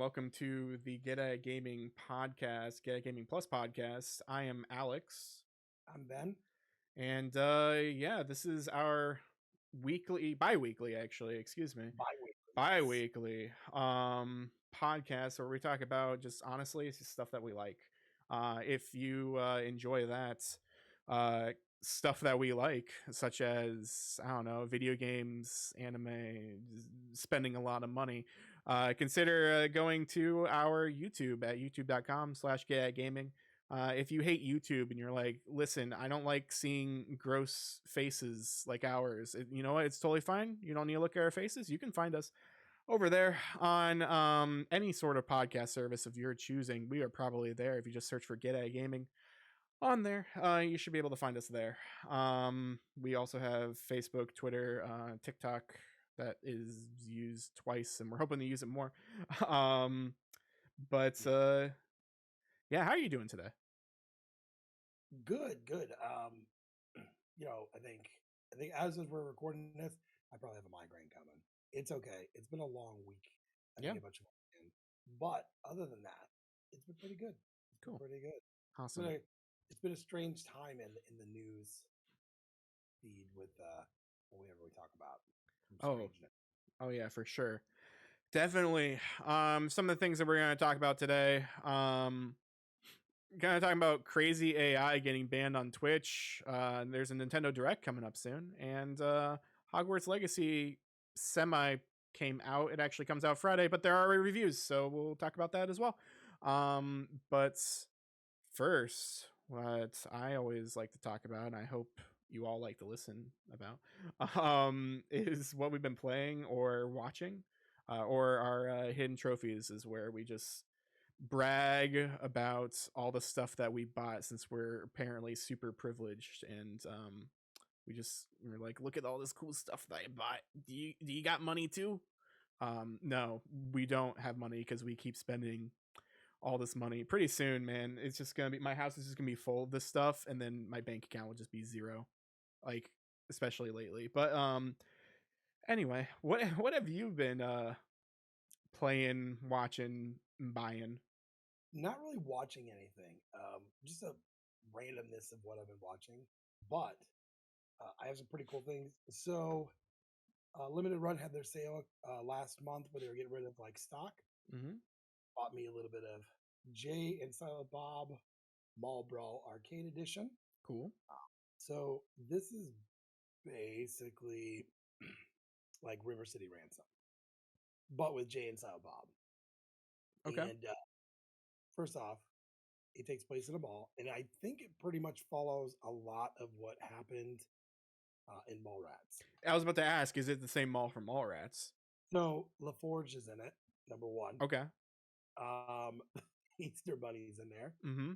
welcome to the Get a Gaming podcast, Get a Gaming Plus podcast. I am Alex, I'm Ben. and yeah, this is our bi-weekly, actually. Excuse me, Bi-weekly, yes. bi-weekly podcast where we talk about just honestly, it's just stuff that we like. If you enjoy that, uh, stuff that we like, such as I don't know, video games, anime, spending a lot of money, consider going to our YouTube at youtube.com/gaming. If you hate YouTube and you're like, listen, I don't like seeing gross faces like ours, you know what? It's totally fine. You don't need to look at our faces. You can find us over there on any sort of podcast service of your choosing. We are probably there. If you just search for Get At Gaming on there, you should be able to find us there. We also have Facebook, Twitter, TikTok that is used twice, and we're hoping to use it more. um, but yeah, how are you doing today? Good. I think as we're recording this, I probably have a migraine coming. It's okay. It's been a long week. I Yeah, think a bunch of weekend. But other than that, it's been pretty good. It's been cool, pretty good. awesome. It's been a strange time in the news feed with whatever we talk about. Some Oh, strangeness. oh yeah, for sure, definitely. Some of the things that we're going to talk about today. Kind of talking about crazy AI getting banned on Twitch. There's a Nintendo Direct coming up soon, and Hogwarts Legacy semi came out. It actually comes out Friday, but there are reviews, so we'll talk about that as well. But first, what I always like to talk about, and I hope you all like to listen about, is what we've been playing or watching, or our hidden trophies, is where we just brag about all the stuff that we bought since we're apparently super privileged, and we're like, look at all this cool stuff that I bought. Do you got money too? No, we don't have money because we keep spending all this money. Pretty soon, man, it's just gonna be, my house is just gonna be full of this stuff, and then my bank account will just be zero, like, especially lately. But anyway, what have you been playing, watching, and buying? Not really watching anything. Just a randomness of what I've been watching. But I have some pretty cool things. So Limited Run had their sale last month where they were getting rid of like stock. Mm-hmm. Bought me a little bit of Jay and Silent Bob Mall Brawl Arcade Edition. Cool. So this is basically like River City Ransom, but with Jay and Silent Bob. Okay. And first off, it takes place in a mall, and I think it pretty much follows a lot of what happened in Mallrats. I was about to ask, is it the same mall from Mallrats? So LaForge is in it, number one. Okay. Easter Bunny's in there. Mm-hmm.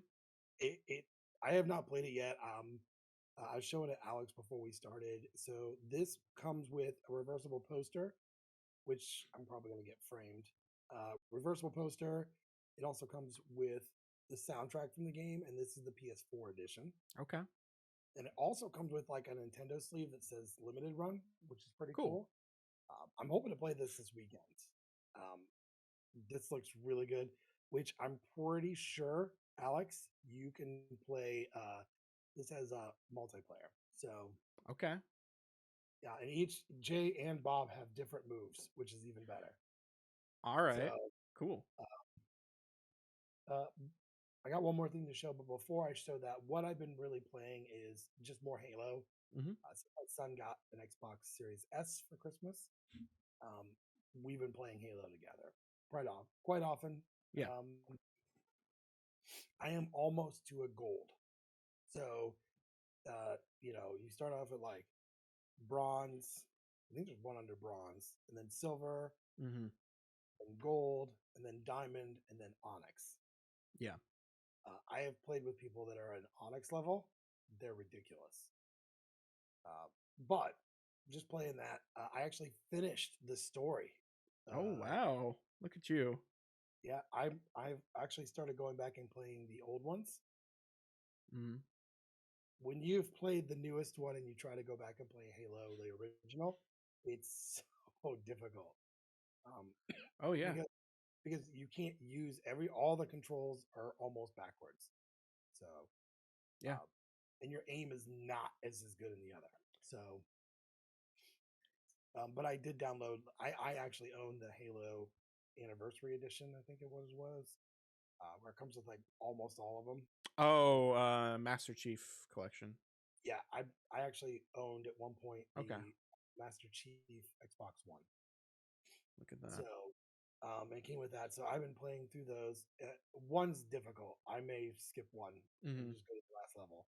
It I have not played it yet. I was showing it Alex before we started. So this comes with a reversible poster, which I'm probably going to get framed. Reversible poster. It also comes with the soundtrack from the game, and this is the PS4 edition. Okay. And it also comes with like a Nintendo sleeve that says Limited Run, which is pretty cool. I'm hoping to play this weekend. This looks really good, which I'm pretty sure, Alex, you can play. This has a multiplayer. So, Okay. yeah, and each Jay and Bob have different moves, which is even better. All right. So, Cool. I got one more thing to show, but before I show that, what I've been really playing is just more Halo. Mm-hmm. So my son got an Xbox Series S for Christmas. We've been playing Halo together quite often. Yeah. I am almost to a gold. So, you start off at like bronze. I think there's one under bronze, and then silver, Mm-hmm. and gold, and then diamond, and then onyx. Yeah. I have played with people that are an onyx level. They're ridiculous. But just playing that, I actually finished the story. Oh wow! Look at you. Yeah, I've actually started going back and playing the old ones. Mm-hmm. When you've played the newest one and you try to go back and play Halo, the original, it's so difficult. Oh yeah. because you can't use all the controls are almost backwards. So, Yeah. um, and your aim is not as good in the other. So, but I did download. I actually own the Halo Anniversary Edition. I think it was where it comes with like almost all of them. Oh, Master Chief Collection. Yeah, I actually owned at one point Okay. the Master Chief Xbox One. Look at that. So, it came with that. So I've been playing through those. One's difficult. I may skip one and Mm-hmm. just go to the last level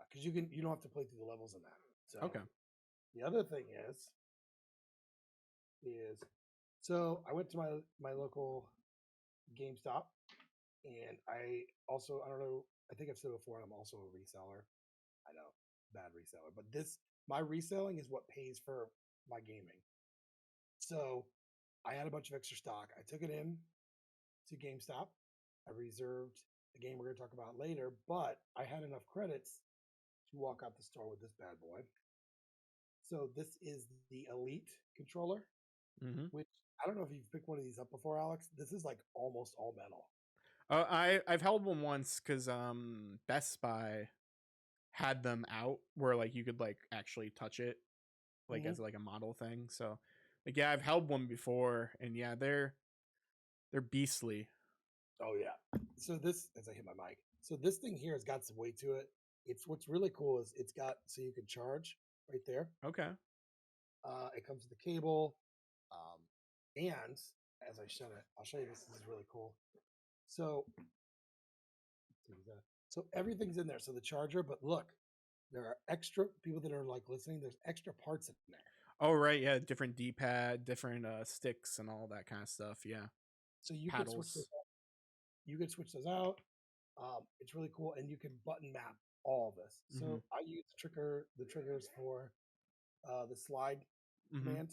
because you don't have to play through the levels in that. So Okay. the other thing is so I went to my local GameStop, and I don't know, I think I've said before, I'm also a reseller. I know, bad reseller, but this my reselling is what pays for my gaming. So I had a bunch of extra stock. I took it in to GameStop. I reserved the game we're going to talk about later, but I had enough credits to walk out the store with this bad boy. So this is the Elite controller, Mm-hmm. which I don't know if you've picked one of these up before, Alex. This is like almost all metal. I've held one once because Best Buy had them out where like you could like actually touch it like Mm-hmm. as like a model thing. So like yeah, I've held one before, and yeah, they're beastly. Oh yeah. So this, as I hit my mic, so this thing here has got some weight to it. It's what's really cool is it's got so you can charge right there. Okay. It comes with a cable, and as I shut it, I'll show you this. This is really cool. So, so everything's in there. So the charger, but look, there are extra people that are like listening. There's extra parts in there, Oh right, yeah, different D-pad, different sticks, and all that kind of stuff. Yeah, so you could switch those. paddles. You could switch those out. It's really cool, and you can button map all of this. Mm-hmm. So I use the triggers for the slide Mm-hmm. command,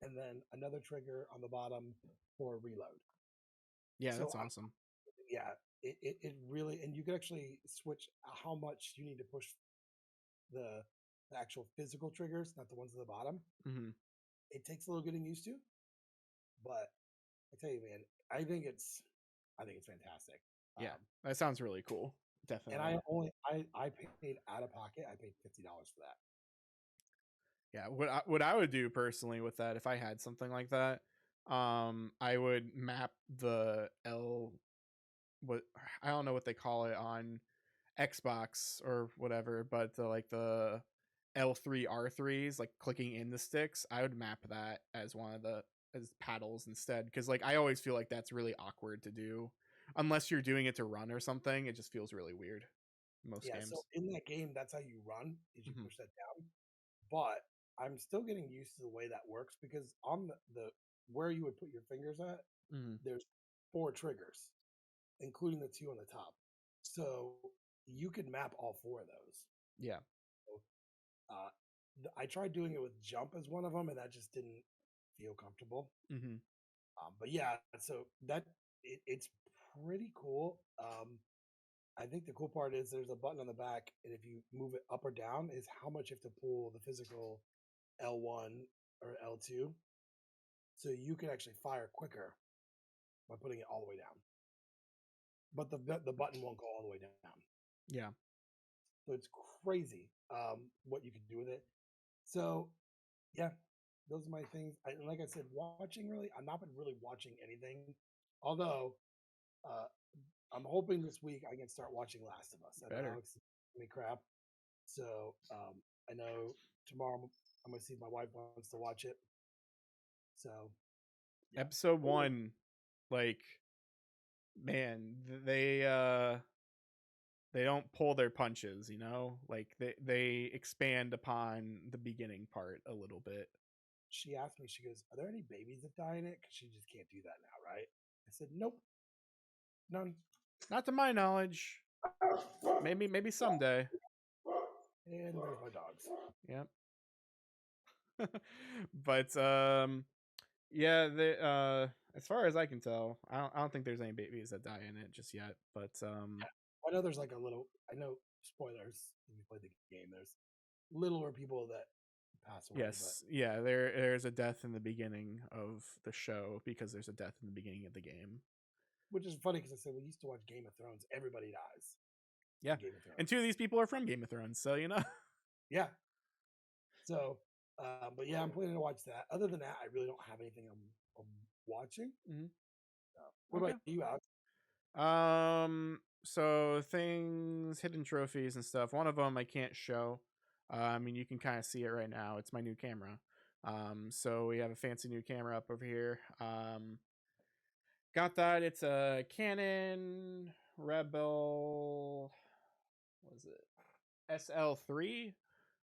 and then another trigger on the bottom for reload. Yeah, So that's awesome. yeah, it really, and you can actually switch how much you need to push the the actual physical triggers, not the ones at the bottom. Mm-hmm. It takes a little getting used to, but I tell you, man, I think it's fantastic. Yeah, Um, that sounds really cool. and Definitely. I paid out of pocket. I paid $50 for that. Yeah, what I would do personally with that if I had something like that, I would map the what I don't know what they call it on Xbox or whatever, but the L3 R3s, like clicking in the sticks, I would map that as one of the as paddles instead, because like I always feel like that's really awkward to do unless you're doing it to run or something. It just feels really weird in most Yeah, so games. in that game, that's how you run is you Hmm. push that down. But I'm still getting used to the way that works because on the where you would put your fingers at, Hmm. there's four triggers, including the two on the top. So you can map all four of those. Yeah. So, uh, I tried doing it with jump as one of them, and that just didn't feel comfortable. Hmm. But yeah, so it's pretty cool. I think the cool part is there's a button on the back, and if you move it up or down, is how much you have to pull the physical L1 or L2. So you can actually fire quicker by putting it all the way down. But the button won't go all the way down. Yeah. So it's crazy what you can do with it. So yeah, those are my things. Like I said, watching really, I've not been really watching anything. Although uh, I'm hoping this week I can start watching Last of Us. I know Better. Alex is giving me crap. So I know tomorrow I'm going to see if my wife wants to watch it. So yeah. Episode Ooh, 1, like man, they don't pull their punches, you know? Like they expand upon the beginning part a little bit. she asked me, she goes, "Are there any babies that die in it? Because she just can't do that now, right?" I said, "Nope, none." Not to my knowledge. Maybe someday. And there's my dogs. Yep. But yeah, as far as I can tell, I don't think there's any babies that die in it just yet, but I know there's like a little. I know spoilers. If you play the game, there's littler people that pass away, but Yes, yeah. There's a death in the beginning of the show because there's a death in the beginning of the game. which is funny because I said we used to watch Game of Thrones. Everybody dies Yeah, in Game of and Thrones. two of these people are from Game of Thrones, so you know. Yeah. So, but yeah, I'm planning to watch that. Other than that, I really don't have anything I'm watching. Mhm. What Okay. about you, Alex? So things, hidden trophies and stuff. One of them I can't show. I mean, you can kind of see it right now. It's my new camera. So we have a fancy new camera up over here. Got that. It's a Canon Rebel. What is it? SL3.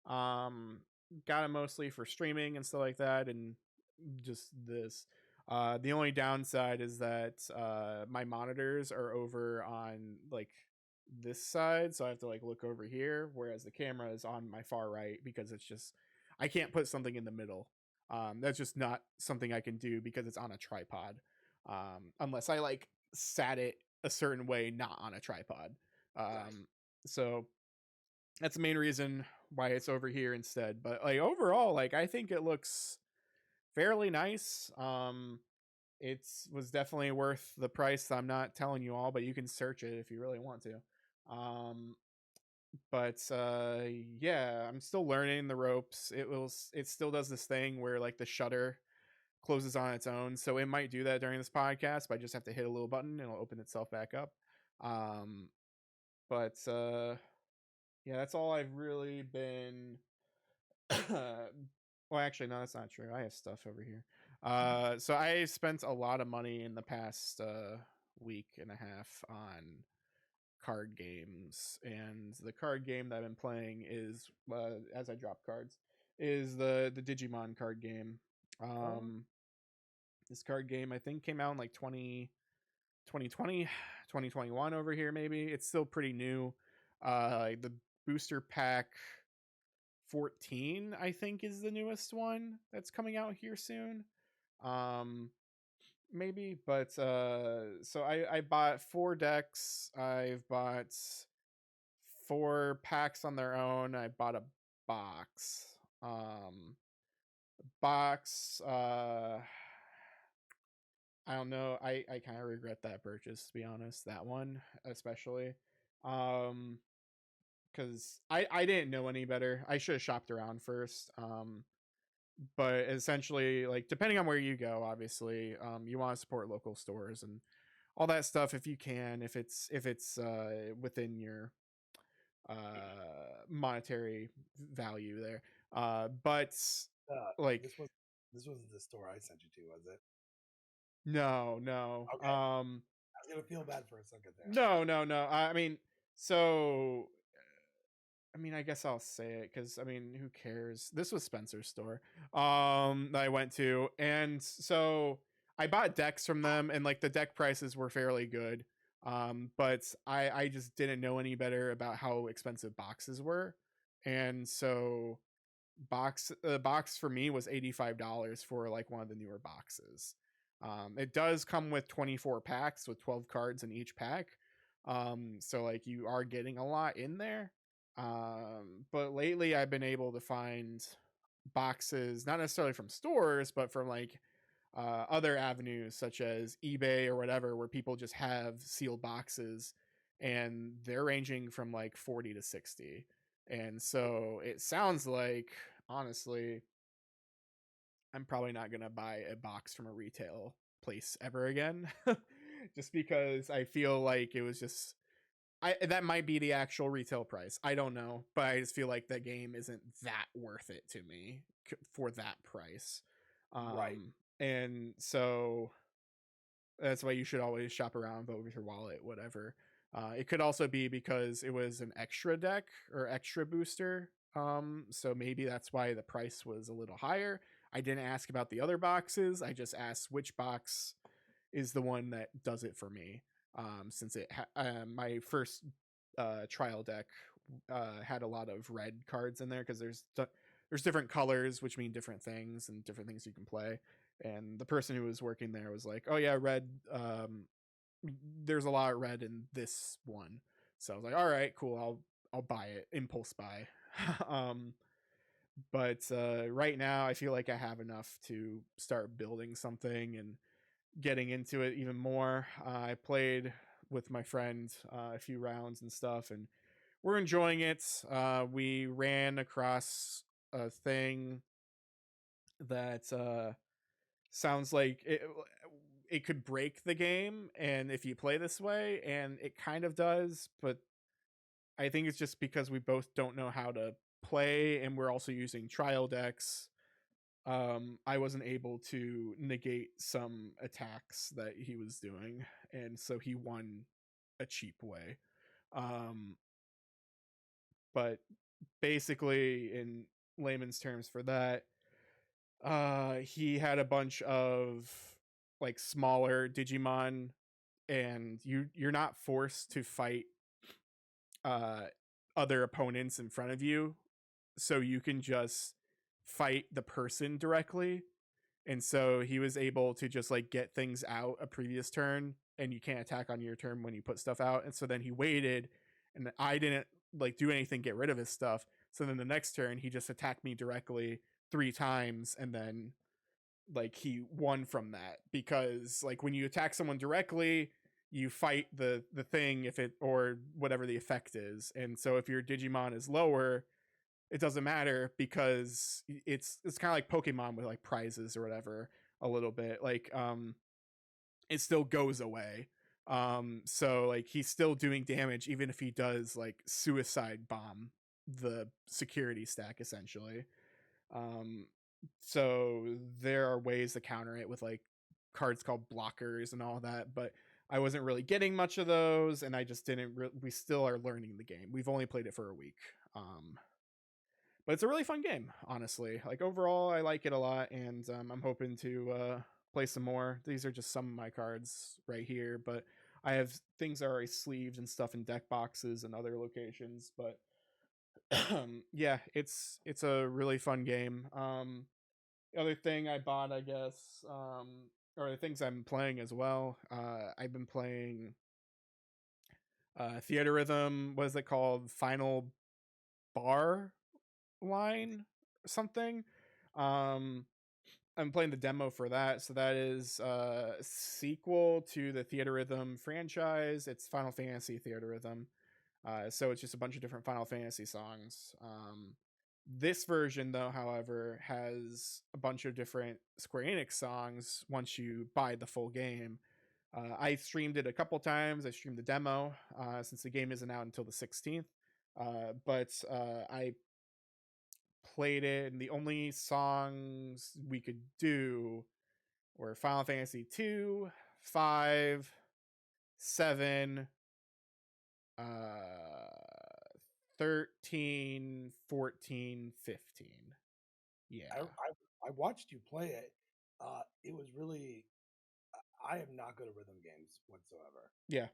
Um, got it mostly for streaming and stuff like that, and just this. The only downside is that my monitors are over on like this side, so I have to like look over here, whereas the camera is on my far right because it's just I can't put something in the middle. That's just not something I can do because it's on a tripod. Unless I like sat it a certain way, not on a tripod. Right. So that's the main reason why it's over here instead. But like overall, like I think it looks fairly nice. It's was definitely worth the price. I'm not telling you all, but you can search it if you really want to. Um, but yeah, I'm still learning the ropes. It still does this thing where like the shutter closes on its own, so it might do that during this podcast, but I just have to hit a little button and it'll open itself back up. Um, but yeah, that's all I've really been. Well, actually, no, that's not true. I have stuff over here. So I spent a lot of money in the past week and a half on card games, and the card game that I've been playing is, as I drop cards, is the Digimon card game. Oh, Um, this card game I think came out in like 2020, 2021 over here. Maybe it's still pretty new. The booster pack 14 I think is the newest one that's coming out here soon. um Maybe, but so I bought 4 decks. I've bought 4 packs on their own. I bought a box. Box I don't know, I kind of regret that purchase, to be honest, that one especially. um because I didn't know any better. I should have shopped around first. But essentially, like, depending on where you go, obviously, you want to support local stores and all that stuff if you can, if it's within your monetary value there. But uh, like, this wasn't the store I sent you to, was it? no, no, Okay, I was gonna feel bad for a second there. no. I mean, so I mean, I guess I'll say it because I mean, who cares? This was Spencer's store that I went to, and so I bought decks from them, and like the deck prices were fairly good. But I just didn't know any better about how expensive boxes were, and so the box for me was $85 for like one of the newer boxes. It does come with 24 packs with 12 cards in each pack. So like you are getting a lot in there. But lately I've been able to find boxes, not necessarily from stores, but from like other avenues such as eBay or whatever, where people just have sealed boxes and they're ranging from like 40 to 60. And so it sounds like, honestly, I'm probably not going to buy a box from a retail place ever again. Just because I feel like it was just that might be the actual retail price. I don't know, but I just feel like the game isn't that worth it to me for that price. Right. And so that's why you should always shop around, vote with your wallet, whatever. It could also be because it was an extra deck or extra booster. So maybe that's why the price was a little higher. I didn't ask about the other boxes. I just asked which box is the one that does it for me. Since my first trial deck had a lot of red cards in there because there's different colors which mean different things and different things you can play. And the person who was working there was like, "Oh yeah, red. There's a lot of red in this one." So I was like, "All right, cool. I'll buy it. Impulse buy." um, But right now, I feel like I have enough to start building something and getting into it even more. I played with my friend a few rounds and stuff, and we're enjoying it. We ran across a thing that sounds like it could break the game, and if you play this way, and it kind of does, but I think it's just because we both don't know how to play, and we're also using trial decks. I wasn't able to negate some attacks that he was doing, and so he won a cheap way. Um, but basically, in layman's terms, for that, he had a bunch of like smaller Digimon, and you're not forced to fight uh other opponents in front of you, so you can just fight the person directly. And so he was able to just like get things out a previous turn, and you can't attack on your turn when you put stuff out. And so then he waited, and I didn't like do anything, get rid of his stuff. So then the next turn he just attacked me directly 3 times, and then like he won from that, because like when you attack someone directly, you fight the thing if it, or whatever the effect is. And so if your Digimon is lower, it doesn't matter, because it's kind of like Pokemon with like prizes or whatever, a little bit like it still goes away. So like he's still doing damage even if he does like suicide bomb the security stack essentially. um so there are ways to counter it with like cards called blockers and all that, but I wasn't really getting much of those, and I just didn't we still are learning the game. We've only played it for a week. But it's a really fun game, honestly. Like overall, I like it a lot, and I'm hoping to play some more. These are just some of my cards right here, but I have things already sleeved and stuff in deck boxes and other locations. But yeah, it's a really fun game. The other thing I bought, I guess, or the things I'm playing as well. I've been playing Theater Rhythm. What is it called? Final Bar line something. um I'm playing the demo for that. So that is a sequel to the Theater Rhythm franchise. It's Final Fantasy Theater Rhythm. So it's just a bunch of different Final Fantasy songs. This version, though, however, has a bunch of different Square Enix songs once you buy the full game. I streamed it a couple times. I streamed the demo since the game isn't out until the 16th. But I played it, and the only songs we could do were Final Fantasy 2, 5, 7, uh 13, 14, 15. Yeah. I watched you play it. It was really. I am not good at rhythm games whatsoever. Yeah.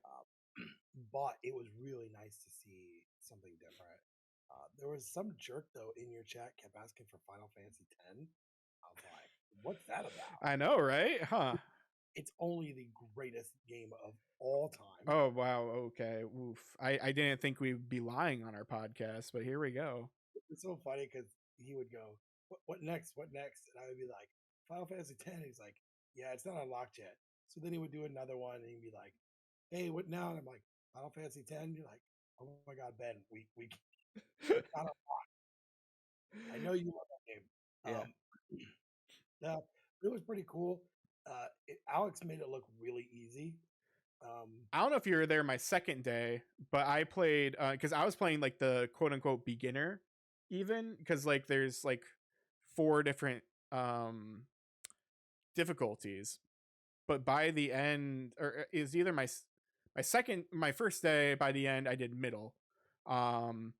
But it was really nice to see something different. There was some jerk though in your chat kept asking for Final Fantasy X. I was like, "What's that about?" I know, right? Huh. It's only the greatest game of all time. Oh wow, okay. Oof. I didn't think we'd be lying on our podcast, but here we go. It's so funny because he would go, what next? What next?" And I would be like, "Final Fantasy X." He's like, "Yeah, it's not unlocked yet." So then he would do another one, and he'd be like, "Hey, what now?" And I'm like, "Final Fantasy X." You're like, "Oh my god, Ben, it's not. I know you love that game." Yeah. Yeah, it was pretty cool. Alex made it look really easy. Um, I don't know if you were there my second day, but I played because I was playing like the quote unquote beginner, even because like there's like 4 different um difficulties. But by the end, or is either my first day, by the end I did middle, um,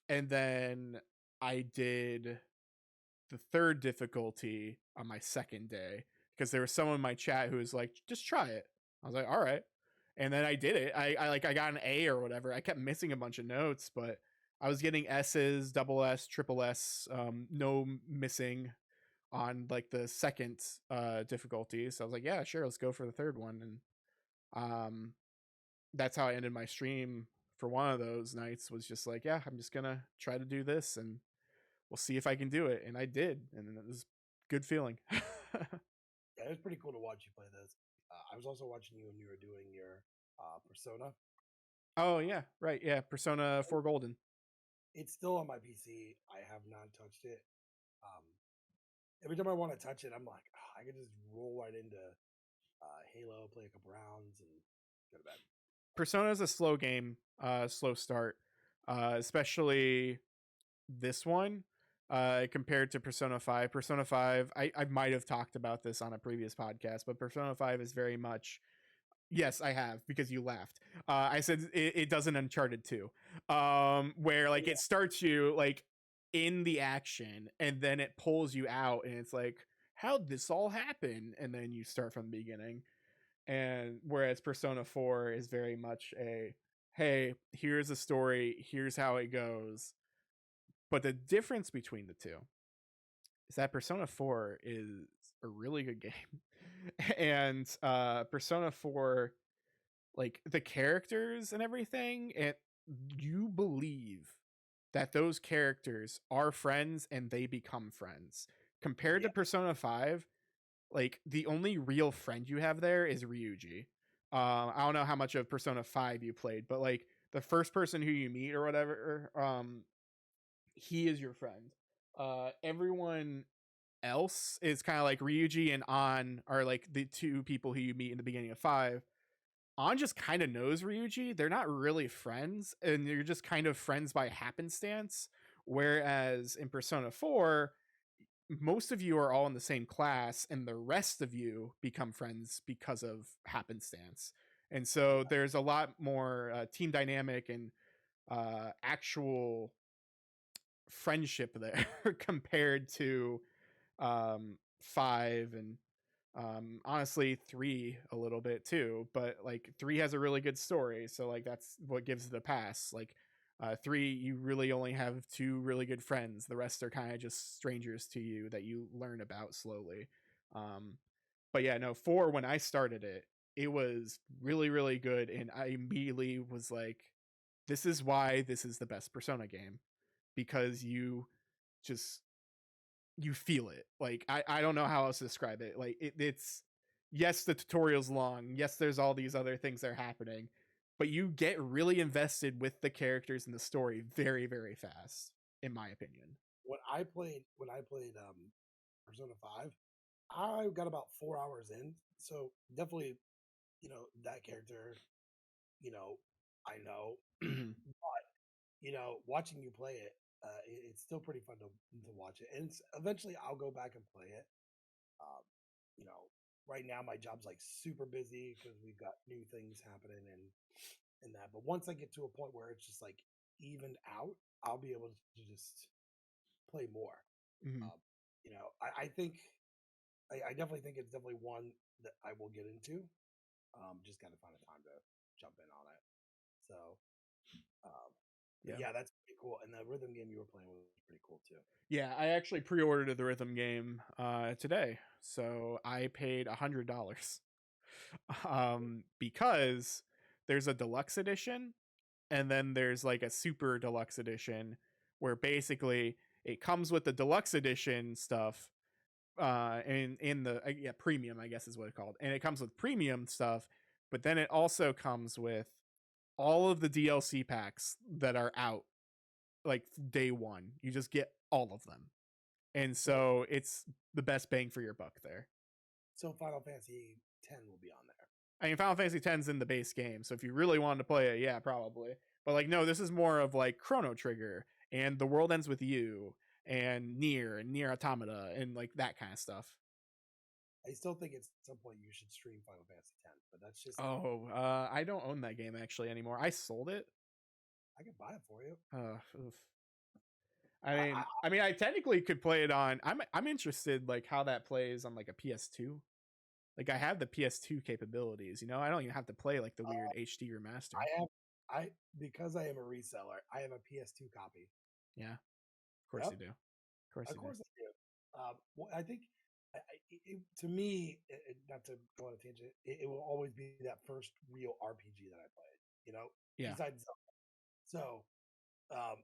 and then I did the third difficulty on my second day, because there was someone in my chat who was like, just try it. I was like, all right. And then I did it. I got an A or whatever. I kept missing a bunch of notes, but I was getting S's, double S, triple S, no missing on like the second difficulty. So I was like, yeah, sure, let's go for the third one. And um that's how I ended my stream for one of those nights, was just like, yeah, I'm just gonna try to do this. And we'll see if I can do it. And I did, and it was good feeling. Yeah, it was pretty cool to watch you play this. I was also watching you when you were doing your Persona. Oh yeah, right, yeah, Persona 4 Golden. It's still on my PC. I have not touched it. Um, every time I want to touch it, I'm like, I can just roll right into Halo, play a couple rounds, and go to bed. Persona is a slow game, slow start, especially this one compared to Persona 5. Persona 5, I might have talked about this on a previous podcast, but Persona 5 is very much. Yes, I have because you laughed. I said it does an Uncharted 2, where like Yeah, it starts you like in the action and then it pulls you out and it's like, how'd this all happen? And then you start from the beginning. And whereas Persona 4 is very much a, hey, here's a story, here's how it goes. But the difference between the two is that Persona 4 is a really good game. And Persona 4, like the characters and everything, and you believe that those characters are friends and they become friends. Compared to yeah, Persona 5, like the only real friend you have there is Ryuji. I don't know how much of Persona 5 you played, but like the first person who you meet or whatever, he is your friend. Everyone else is kind of like Ryuji and An are like the two people who you meet in the beginning of 5. An just kind of knows Ryuji. They're not really friends, and you're just kind of friends by happenstance. Whereas in Persona 4, most of you are all in the same class, and the rest of you become friends because of happenstance. And so there's a lot more team dynamic and actual friendship there compared to 5 and honestly 3 a little bit too, but like 3 has a really good story, so like that's what gives it the pass. Like 3, you really only have two really good friends, the rest are kind of just strangers to you that you learn about slowly. Um but yeah, no, 4, when I started it, it was really really good, and I immediately was like, this is why this is the best Persona game, because just you feel it. Like I don't know how else to describe it. Like it's, yes, the tutorial's long. Yes, there's all these other things that are happening, but you get really invested with the characters and the story very very fast, in my opinion. when I played Persona 5, I got about 4 hours in. So definitely, that character, you know, I know. Mhm. But watching you play it, it's still pretty fun to watch it. And eventually, I'll go back and play it. Um, you know, right now my job's like super busy because we've got new things happening and that. But once I get to a point where it's just like evened out, I'll be able to just play more. Mhm. Um, I think I definitely think it's definitely one that I will get into. Just got to find a time to jump in on it. So, um, but Yeah. yeah, that's pretty cool. And the rhythm game you were playing was pretty cool too. Yeah, I actually pre-ordered the rhythm game today, so I paid $100 because there's a deluxe edition, and then there's like a super deluxe edition where basically it comes with the deluxe edition stuff, in the yeah, premium, I guess is what it's called, and it comes with premium stuff, but then it also comes with all of the DLC packs that are out like day one. You just get all of them, and So, so it's the best bang for your buck there. so Final Fantasy X will be on there. I mean, Final Fantasy X's in the base game, so if you really wanted to play it, yeah, probably. But like, no, this is more of like Chrono Trigger and The World Ends with You and Near Automata and like that kind of stuff. I still think at some point you should stream Final Fantasy X, but that's just me. Oh, I don't own that game actually anymore. I sold it. I can buy it for you. Oof. I I, mean, I I mean, I technically could play it on. I'm interested like how that plays on like a PS2. Like I have the PS2 capabilities. You know, I don't even have to play like the weird HD remaster. I have I because I am a reseller. I have a PS2 copy. Yeah, of course Yep, you do. Of course of you do. course I do. Well, I think to me, not to go on a tangent, it will always be that first real RPG that I played. Yeah. Besides Zelda. So, um,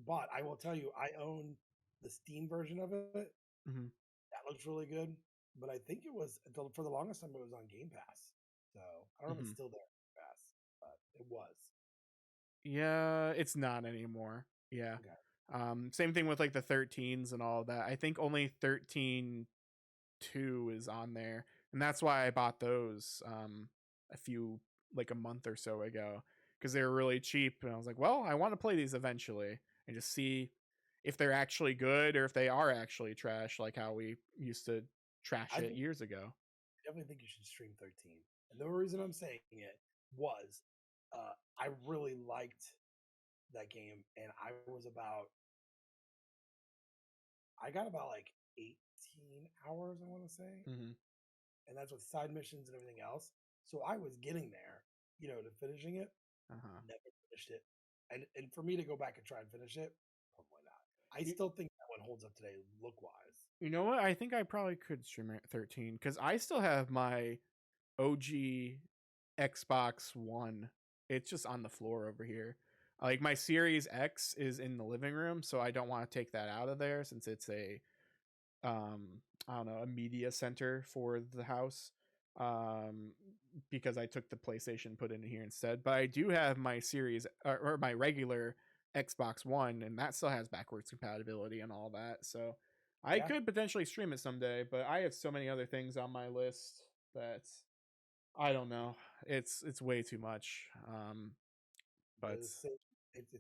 But I will tell you, I own the Steam version of it. Hmm. That looks really good. But I think it was for the longest time it was on Game Pass. So I don't know if it's Hmm. still there on Game Pass, but it was. Yeah, it's not anymore. Yeah. Okay. Same thing with like the 13s and all of that. I think only 13.2 is on there, and that's why I bought those a few like a month or so ago because they were really cheap, and I was like, well, I want to play these eventually and just see if they're actually good or if they are actually trash, like how we used to trash I it think years ago. definitely think you should stream 13. And the reason I'm saying it was I really liked that game, and I got about like 18 hours, I want to say, Mm-hmm. and that's with side missions and everything else. So I was getting there, to finishing it. Uh-huh. Never finished it, and for me to go back and try and finish it, probably not. I You, still think that one holds up today, look wise. you know what? I think I probably could stream it 13 because I still have my OG Xbox One. It's just on the floor over here. Like my Series X is in the living room, so I don't want to take that out of there since it's a I don't know, a media center for the house. Um because I took the PlayStation put in here instead. But I do have my Series or my regular Xbox One, and that still has backwards compatibility and all that. So I Yeah, could potentially stream it someday, but I have so many other things on my list that I don't know. It's way too much. But the same. It's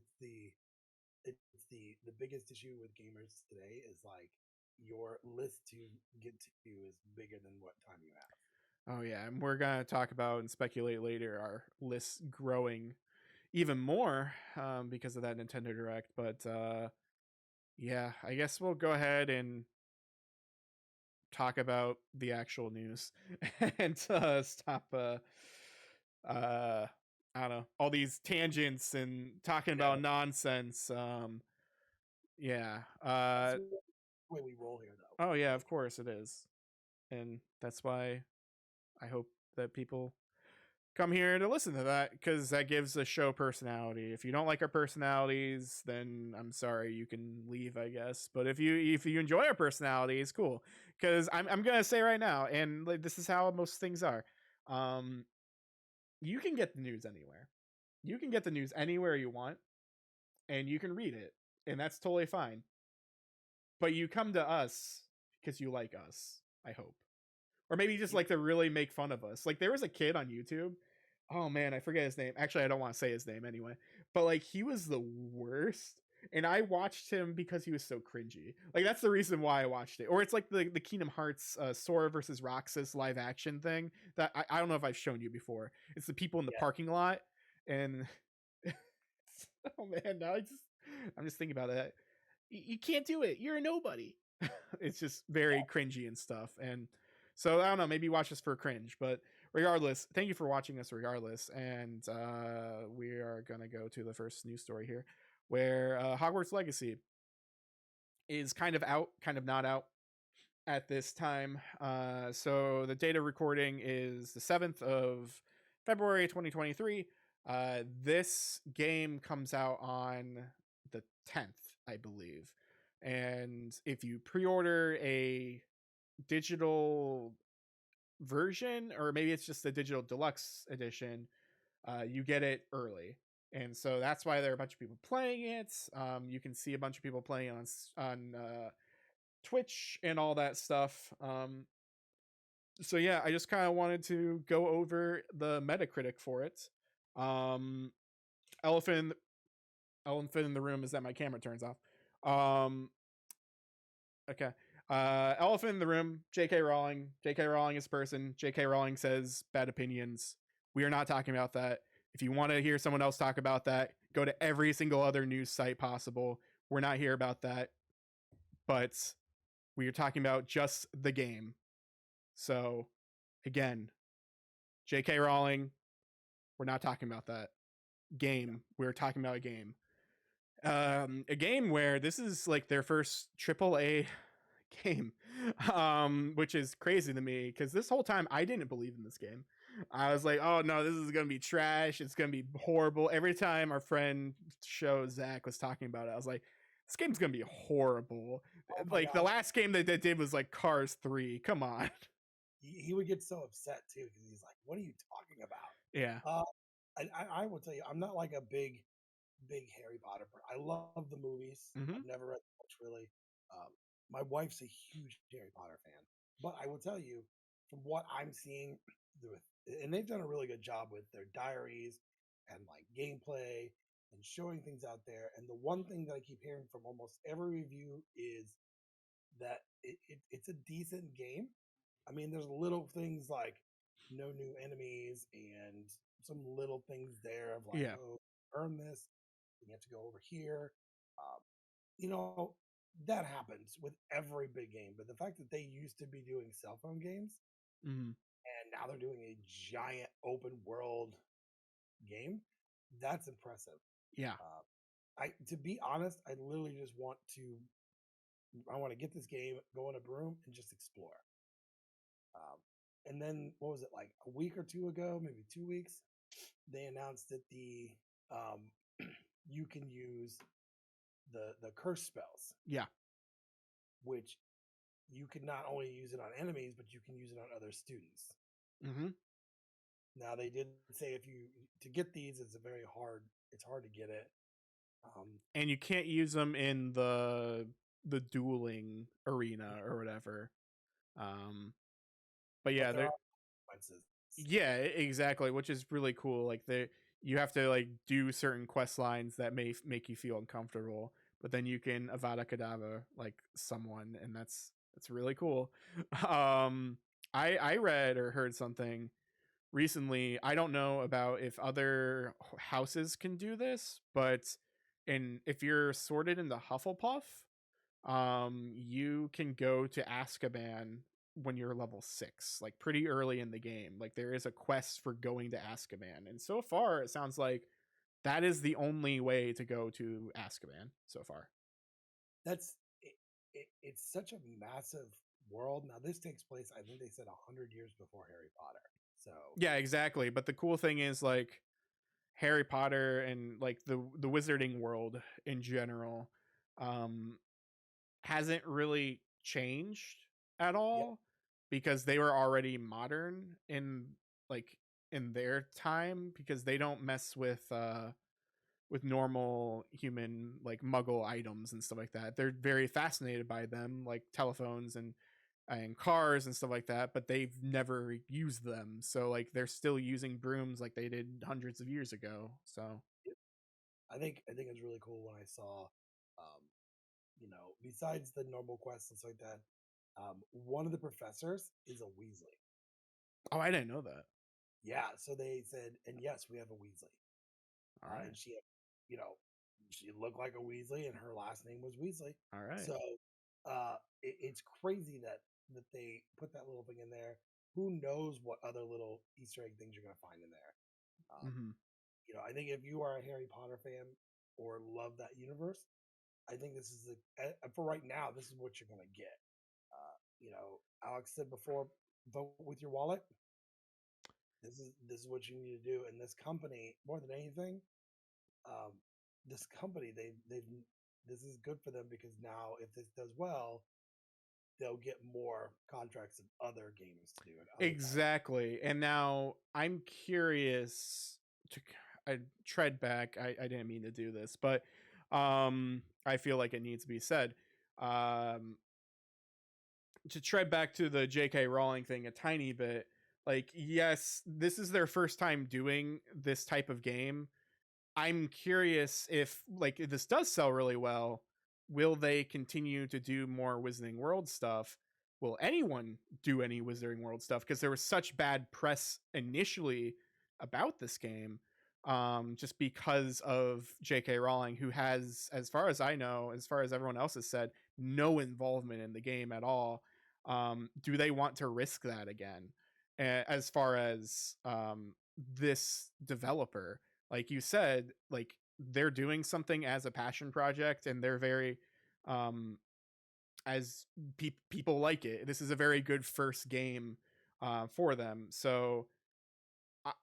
the biggest issue with gamers today is like your list to get to is bigger than what time you have. oh yeah, and we're gonna talk about and speculate later our lists growing even more because of that Nintendo Direct. But yeah, I guess we'll go ahead and talk about the actual news and stop. Uh, I don't know, all these tangents and talking Yeah, about nonsense. Yeah. that's the way we roll here, though. Oh yeah, of course it is, and that's why I hope that people come here to listen to that because that gives the show personality. If you don't like our personalities, then I'm sorry, you can leave, I guess. But if you enjoy our personalities, cool. Because I'm gonna say right now, and like, this is how most things are. Um, you can get the news anywhere. You can get the news anywhere you want, and you can read it, and that's totally fine. But you come to us because you like us. I hope. Or maybe just Yeah, like to really make fun of us. Like there was a kid on YouTube. Oh man, I forget his name. Actually, I don't want to say his name anyway. But like he was the worst. And I watched him because he was so cringy. Like that's the reason why I watched it. Or it's like the Kingdom Hearts Sora versus Roxas live action thing that I don't know if I've shown you before. It's the people in the yeah, parking lot, and oh man, I'm just thinking about that. You can't do it. You're a nobody. It's just very cringy and stuff. And so I don't know, maybe watch this for cringe, but regardless, thank you for watching us regardless. And we are gonna go to the first news story here, where Hogwarts Legacy is kind of out, kind of not out at this time. So the data recording is the 7th of February 2023. This game comes out on the 10th, I believe. And if you pre-order a digital version, or maybe it's just the digital deluxe edition, you get it early. And so that's why there are a bunch of people playing it. You can see a bunch of people playing on Twitch and all that stuff. So yeah, I just kind of wanted to go over the Metacritic for it. Um, elephant, elephant in the room is that my camera turns off. Um, okay. Elephant in the room. J.K. Rowling. J.K. Rowling is a person. J.K. Rowling says bad opinions. We are not talking about that. If you want to hear someone else talk about that, go to every single other news site possible. We're not here about that. But we are talking about just the game. So, again, J.K. Rowling, we're not talking about that game. We're talking about a game. A game where this is like their first AAA game, which is crazy to me because this whole time I didn't believe in this game. I was like, oh no, this is gonna be trash. It's gonna be horrible. Every time our friend show Zach was talking about it, I was like, this game's gonna be horrible. Oh my Like the gosh, last game that they did was like Cars 3. Come on. he would get so upset too because he's like, "What are you talking about?" Yeah. Uh, I will tell you, I'm not like a big Harry Potter. I love the movies. Hmm. I've never read the books really. Um, my wife's a huge Harry Potter fan, but I will tell you, from what I'm seeing, with and they've done a really good job with their diaries and like gameplay and showing things out there. And the one thing that I keep hearing from almost every review is that it's a decent game. I mean, there's little things like no new enemies and some little things there of like, Yeah. oh, earn this, you have to go over here. Um, you know, that happens with every big game. But the fact that they used to be doing cell phone games Hmm. and now they're doing a giant open world game, that's impressive. Yeah. I, to be honest, I literally just I want to get this game, go on a broom, and just explore. And then what was it like a week or two ago, maybe 2 weeks? They announced that the um, you can use the curse spells, Yeah. which you can not only use it on enemies, but you can use it on other students. Hmm. Now they did say if you to get these, it's a very hard. It's hard to get it. Um, And you can't use them in the dueling arena or whatever. Um, but but yeah, there they're are consequences. yeah, exactly, which is really cool. Like they you have to like do certain quest lines that may make you feel uncomfortable, but then you can Avada Kedavra like someone, and that's really cool. Um, I read or heard something recently. I don't know about if other houses can do this, but in if you're sorted into Hufflepuff, you can go to Azkaban when you're level 6, like pretty early in the game. Like there is a quest for going to Azkaban, and so far it sounds like that is the only way to go to Azkaban so far. That's it's such a massive world. Now this takes place, I think they said 100 years before Harry Potter. So Yeah, exactly. But the cool thing is like Harry Potter and like the wizarding world in general um hasn't really changed at yeah, all because they were already modern in like in their time because they don't mess with normal human like muggle items and stuff like that. They're very fascinated by them like telephones and cars and stuff like that, but they've never used them. So like they're still using brooms like they did hundreds of years ago. So I think it's really cool when I saw, um, besides the normal quests and stuff like that, one of the professors is a Weasley. oh, I didn't know that. Yeah, so they said, and yes, we have a Weasley, All right. and you know, she looked like a Weasley, and her last name was Weasley. All right. So it's crazy that they put that little thing in there. Who knows what other little Easter egg things you're going to find in there? Um, Mhm. I think if you are a Harry Potter fan or love that universe, I think this is for right now. This is what you're going to get. Alex said before, vote with your wallet. This is what you need to do. And this company, more than anything, um, this company they've this is good for them because now if this does well, they'll get more contracts of other games to do and other titles. Exactly. And now I'm curious to I tread back. I didn't mean to do this, but I feel like it needs to be said. Um to tread back to the JK Rowling thing a tiny bit, like yes, this is their first time doing this type of game. I'm curious if this does sell really well, will they continue to do more Wizarding World stuff? Will anyone do any Wizarding World stuff? Because there was such bad press initially about this game, just because of J.K. Rowling, who has, as far as I know, as far as everyone else has said, no involvement in the game at all. Do they want to risk that again? As far as this developer, like you said, like they're doing something as a passion project and they're very um as people like it. This is a very good first game for them. So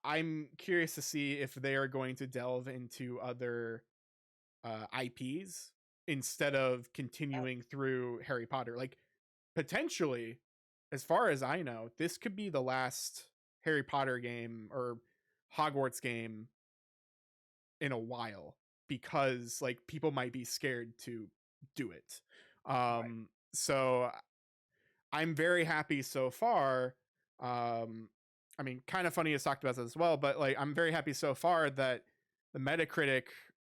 I'm curious to see if they are going to delve into other IPs instead of Yeah, continuing through Harry Potter. Like potentially, as far as I know, this could be the last Harry Potter game or Hogwarts game in a while because like people might be scared to do it. right. So I'm very happy so far. I mean, kind of funny has talked about this as well, but like I'm very happy so far that the Metacritic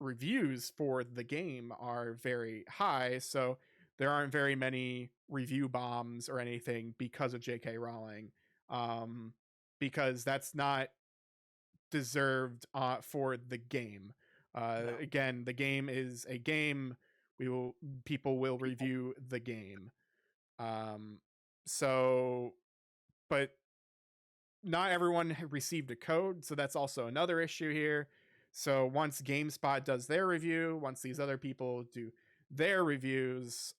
reviews for the game are very high. So there aren't very many review bombs or anything because of J.K. Rowling, um, because that's not deserved for the game. No, Again, the game is a game. We will People will people. review the game. Um, so, but not everyone received a code, so that's also another issue here. So once GameSpot does their review, once these other people do their reviews,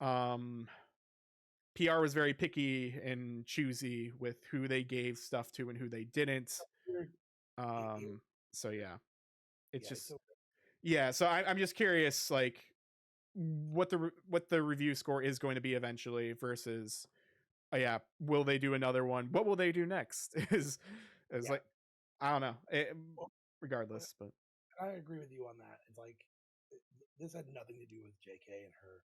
PR was very picky and choosy with who they gave stuff to and who they didn't. Weird. It, Um, so yeah, it's yeah, it's just so yeah. So I'm just curious, like what the review score is going to be eventually versus yeah, will they do another one? What will they do next? Is yeah. like I don't know. Well, uh, Regardless, but I agree with you on that. It's like this had nothing to do with JK and her.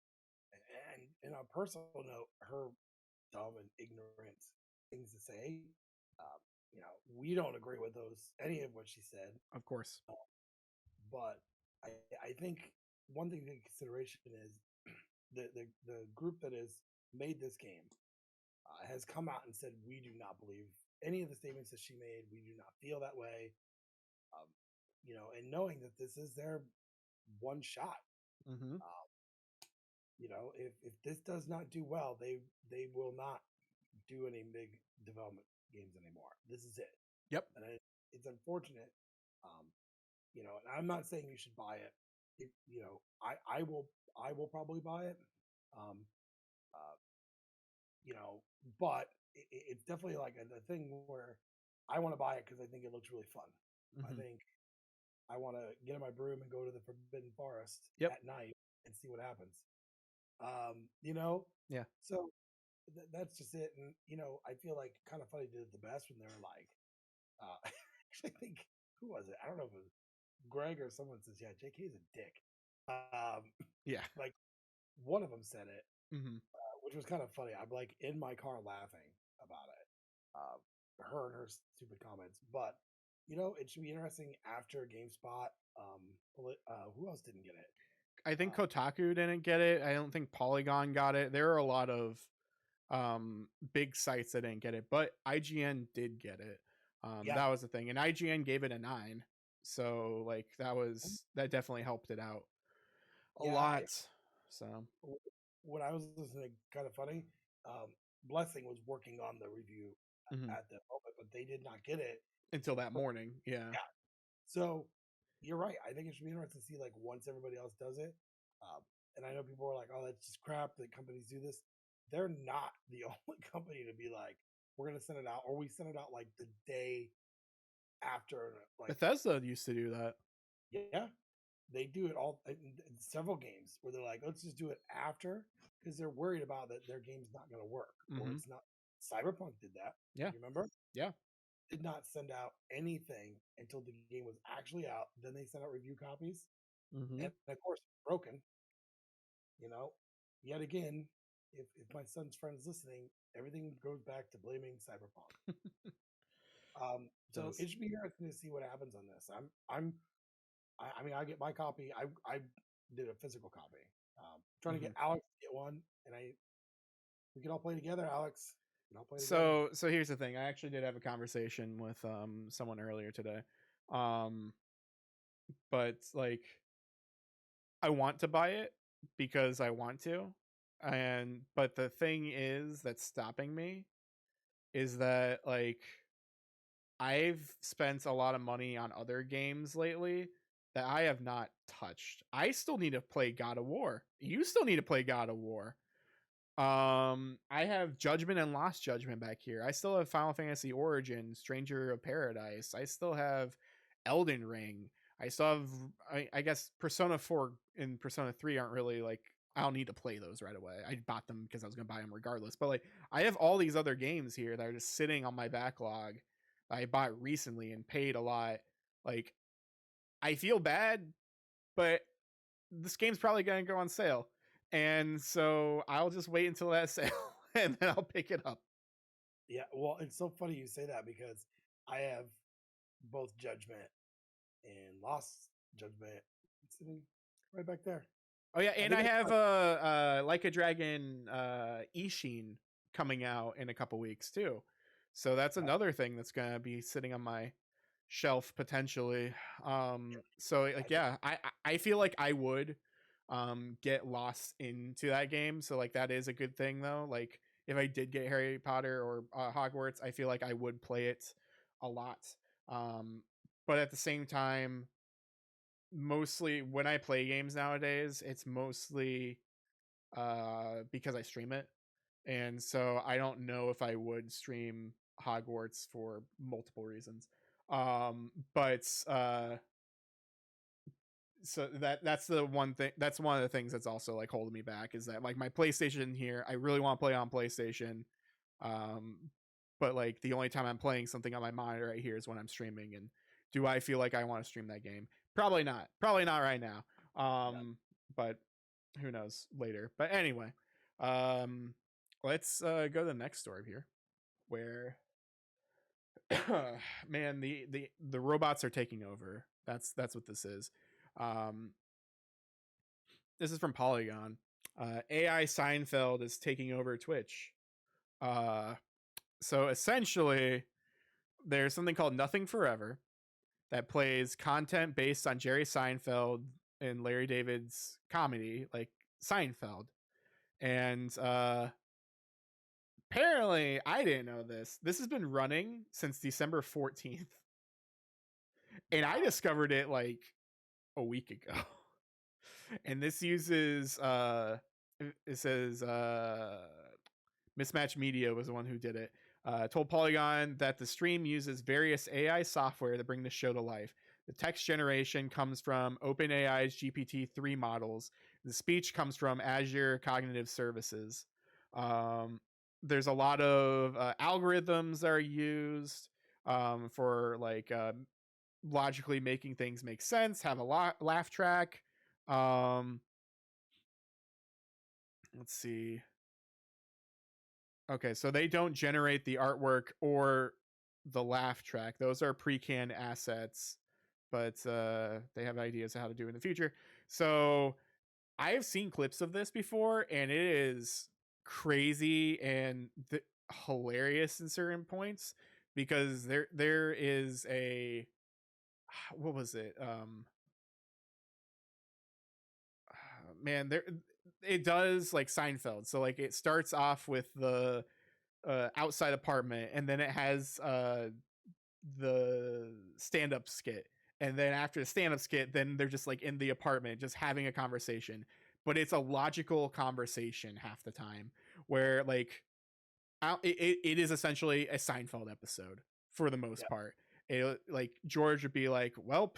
And in a personal note, her dumb and ignorant things to say. Um, we don't agree with those any of what she said, of course. uh, but I, I think one thing to take into consideration is the group that has made this game has come out and said we do not believe any of the statements that she made. We do not feel that way. Um, and knowing that this is their one shot. Mm-hmm. Uh, if this does not do well, they will not do any big development games anymore. This is it, Yep. and it's unfortunate. Um, and I'm not saying you should buy it. I will probably buy it. Um, uh, you know, but it's definitely like a thing where I want to buy it because I think it looks really fun. I Mm-hmm. think I want to get in my broom and go to the Forbidden Forest Yep. at night and see what happens. Um, you know, Yeah. so that's just it. And I feel like kind of funny did it the best when they were like, actually, I think who was it? I don't know if it was Greg or someone says, "Yeah, JK is a dick." Yeah. Like one of them said it, Mm-hmm. which was kind of funny. I'm like in my car laughing about it. Her and her stupid comments, but it should be interesting after GameSpot. Who else didn't get it? I think Um, Kotaku didn't get it. I don't think Polygon got it. There are a lot of big sites that didn't get it, but IGN did get it. yeah, That was the thing, and IGN gave it a 9. So like that definitely helped it out a yeah. lot. So When I was listening, kind of funny. Blessing was working on the review mhm. at the moment, but they did not get it Until until that morning, yeah. yeah. So you're right. I think it should be interesting to see like once everybody else does it. And I know people are like, "Oh, that's just crap that companies do this." They're not the only company to be like, "We're going to send it out," or we send it out like the day after. Like, Bethesda used to do that. yeah, they do it all in several games where they're like, let's just do it after because they're worried about that their game's not going to work or Mm-hmm. it's not. Cyberpunk did that. Yeah. You remember? Yeah. Did not send out anything until the game was actually out. Then they sent out review copies, Mm-hmm. and of course, broken. You know, yet again, if my son's friend is listening, everything goes back to blaming Cyberpunk. So Does. it should be interesting to see what happens on this. I mean, I get my copy. I did a physical copy. Trying to Mm-hmm. get Alex to get one, and we can all play together. Alex, we can all play together. So here's the thing. I actually did have a conversation with someone earlier today. Um but like I want to buy it because I want to. And but the thing is that's stopping me is that like I've spent a lot of money on other games lately that I have not touched. I still need to play God of War. You still need to play God of War. I have Judgment and Lost Judgment back here. I still have Final Fantasy Origin, Stranger of Paradise. I still have Elden Ring. I still have, I guess Persona 4 and Persona 3 aren't really like, I don't need to play those right away. I bought them because I was going to buy them regardless. But like, I have all these other games here that are just sitting on my backlog that I bought recently and paid a lot. Like, I feel bad, but this game's probably going to go on sale. And so I'll just wait until that sale and then I'll pick it up. Yeah, well, it's so funny you say that because I have both Judgment and Lost Judgment sitting right back there. Oh yeah, I and think I it's have fun. Like a Dragon Ishin coming out in a couple weeks too. So that's another thing that's gonna be sitting on my shelf potentially. So I like think yeah, I feel like I would get lost into that game. So like that is a good thing though. Like if I did get Harry Potter or Hogwarts, I feel like I would play it a lot. Um, but at the same time, mostly when I play games nowadays, it's mostly because I stream it. And so I don't know if I would stream Hogwarts for multiple reasons. But so that's the one thing, that's one of the things that's also like holding me back is that like my PlayStation here, I really want to play on PlayStation. Um but like the only time I'm playing something on my monitor right here is when I'm streaming, and do I feel like I want to stream that game? Probably not. Probably not right now. yeah. But who knows later. But anyway, um let's go to the next story here where man, the robots are taking over. That's what this is. Um this is from Polygon. AI Seinfeld is taking over Twitch. Uh so essentially there's something called Nothing Forever that plays content based on Jerry Seinfeld and Larry David's comedy, like Seinfeld. And apparently, I didn't know this. This has been running since December 14th. And I Wow. discovered it like a week ago. And this uses it says Mismatch Media was the one who did it. Told Polygon that the stream uses various AI software to bring the show to life. The text generation comes from OpenAI's GPT-3 models. The speech comes from Azure Cognitive Services. Um, there's a lot of algorithms that are used for like logically making things make sense, have a laugh track. Um, let's see. Okay, so they don't generate the artwork or the laugh track. Those are pre-canned assets, but they have ideas of how to do it in the future. So I have seen clips of this before, and it is crazy and hilarious in certain points because there is a what was it? Man, there it does like Seinfeld. So like it starts off with the outside apartment, and then it has the stand-up skit, and then after the stand-up skit, then they're just like in the apartment just having a conversation, but it's a logical conversation half the time where like it is essentially a Seinfeld episode for the most Yeah. part. It, like George would be like, "Welp,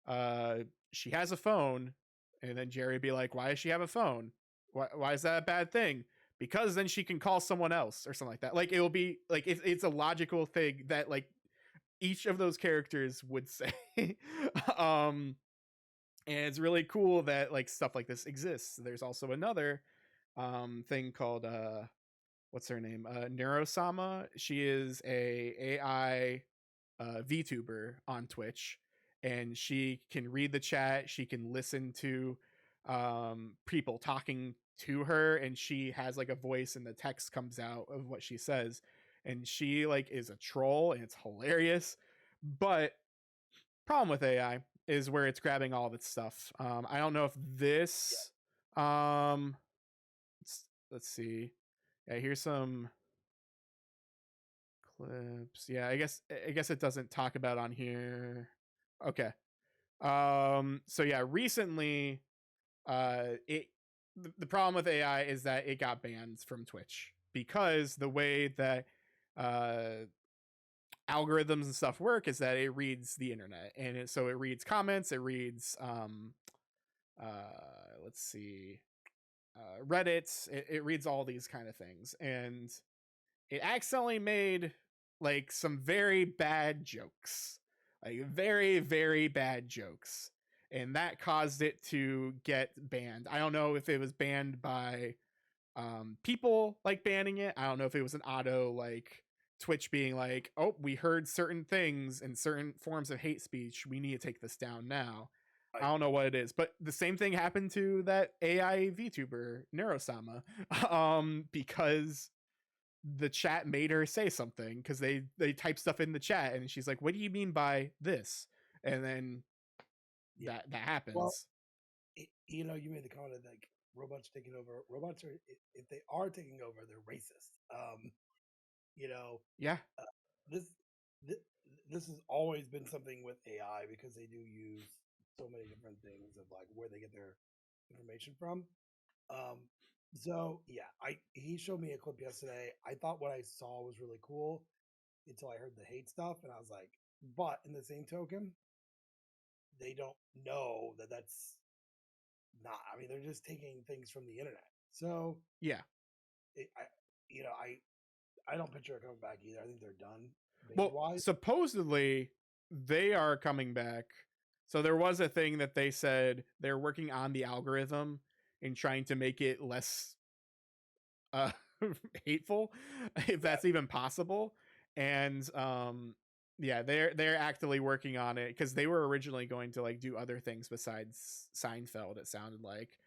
uh she has a phone," and then Jerry would be like, "Why does she have a phone? Why is that a bad thing?" Because then she can call someone else or something like that. Like it'll be like it's a logical thing that like each of those characters would say. um and it's really cool that like stuff like this exists. There's also another thing called what's her name? Neurosama. She is a AI VTuber on Twitch, and she can read the chat. She can listen to people talking to her, and she has like a voice, and the text comes out of what she says. And she like is a troll, and it's hilarious. But problem with AI is where it's grabbing all of its stuff. I don't know if Yeah. this. Um, let's see. Yeah, here's some clips. Yeah, I guess it doesn't talk about on here. Okay. So yeah, recently it the problem with AI is that it got banned from Twitch because the way that uh, algorithms and stuff work is that it reads the internet, and so it reads comments, it reads let's see, Reddit, it reads all these kind of things, and it accidentally made like some very bad jokes, like very very bad jokes, and that caused it to get banned. I don't know if it was banned by people like banning it. I don't know if it was an auto like Twitch being like, oh, we heard certain things and certain forms of hate speech, we need to take this down now. I Right. don't know what it is, but the same thing happened to that AI VTuber Neurosama, because the chat made her say something because they type stuff in the chat, and she's like, "What do you mean by this?" And then Yeah. that Well, happens. you know, you made the comment like robots taking over. Robots are, if they are taking over, they're racist. You know, Yeah, uh, this this this has always been something with AI because they do use so many different things of like where they get their information from. Um, so yeah, I he showed me a clip yesterday. I thought what I saw was really cool until I heard the hate stuff, and I was like, but in the same token, they don't know that that's not. I mean, they're just taking things from the internet. So yeah. I, you know, I don't picture it coming back either. I think they're done band Well, wise. supposedly they are coming back. So there was a thing that they said they're working on the algorithm and trying to make it less uh hateful, if Yeah, that's even possible. And yeah, they're actively working on it because they were originally going to like do other things besides Seinfeld, it sounded like.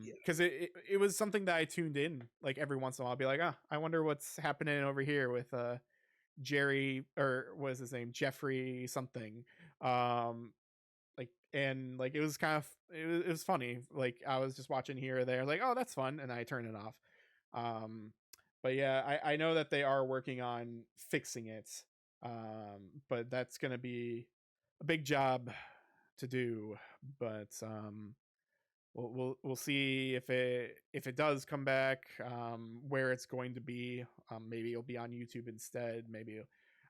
yeah, Because it was something that I tuned in like every once in a while. I'll be like, ah, I wonder what's happening over here with Jerry, or what is his name, Jeffrey something. Like, and like it was kind of, it was funny. Like I was just watching here or there, like, oh, that's fun, and I turn it off. um but yeah, I know that they are working on fixing it, but that's gonna be a big job to do. But we'll see if it does come back, where it's going to be. Maybe it'll be on YouTube instead. Maybe,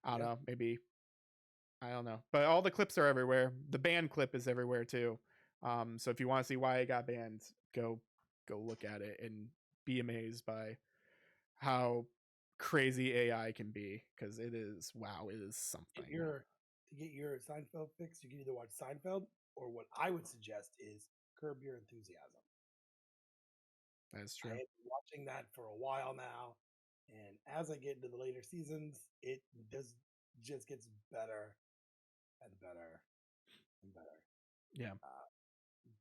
I don't yeah. know, maybe, I don't know. But all the clips are everywhere. The banned clip is everywhere too. So if you want to see why it got banned, go look at it and be amazed by how crazy AI can be, because it is, wow, it is Get something. your to get your Seinfeld fix, you can either watch Seinfeld or what I would suggest is Curb Your Enthusiasm. That's I true. have been watching that for a while now, and as I get into the later seasons, it does just gets better and better and better. Yeah. Uh,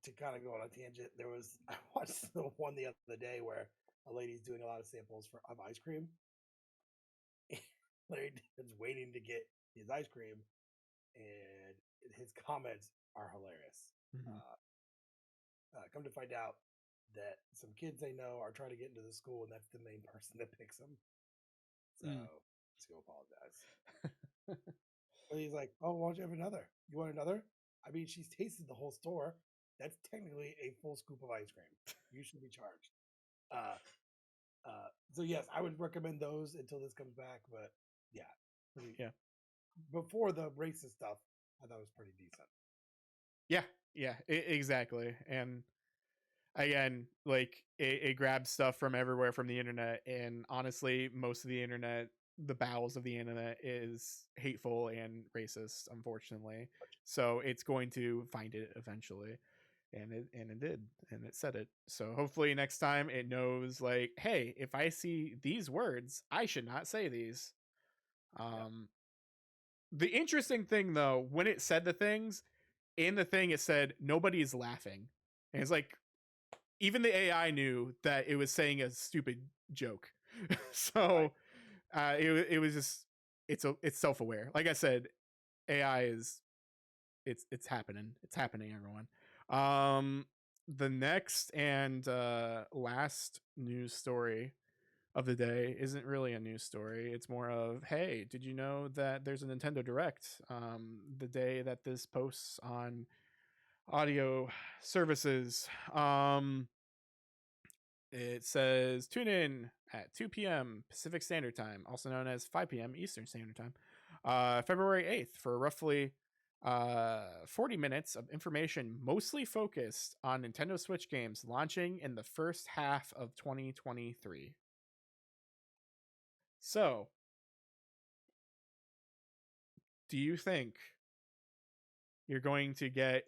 to kind of go on a tangent, there was I watched the one the other day where a lady's doing a lot of samples for of ice cream. Larry David's waiting to get his ice cream, and his comments are hilarious. Mm-hmm. Uh, come to find out that some kids they know are trying to get into the school, and that's the main person that picks them. So Mm. let's go apologize. But he's like, "Oh, why don't you have another? You want another?" I mean, she's tasted the whole store. That's technically a full scoop of ice cream. You should be charged. Uh, so yes, I would recommend those until this comes back. But yeah, pretty Yeah. before the racist stuff, I thought it was pretty decent. Yeah. Yeah. Exactly. And again, like it grabs stuff from everywhere from the internet, and honestly, most of the internet, the bowels of the internet, is hateful and racist, unfortunately. So it's going to find it eventually, and it did, and it said it. So hopefully next time it knows, like, hey, if I see these words, I should not say these. Yeah, um the interesting thing though, when it said the things in the thing, it said nobody's laughing, and it's like, even the AI knew that it was saying a stupid joke. right. So it was just, it's self aware. Like I said, AI is, it's happening. It's happening, everyone. The next and last news story of the day isn't really a news story. It's more of, hey, did you know that there's a Nintendo Direct? The day that this posts on audio services. It says tune in at 2 p.m. Pacific Standard Time, also known as 5 p.m. Eastern Standard Time, February 8th, for roughly 40 minutes of information mostly focused on Nintendo Switch games launching in the first half of 2023. So, do you think you're going to get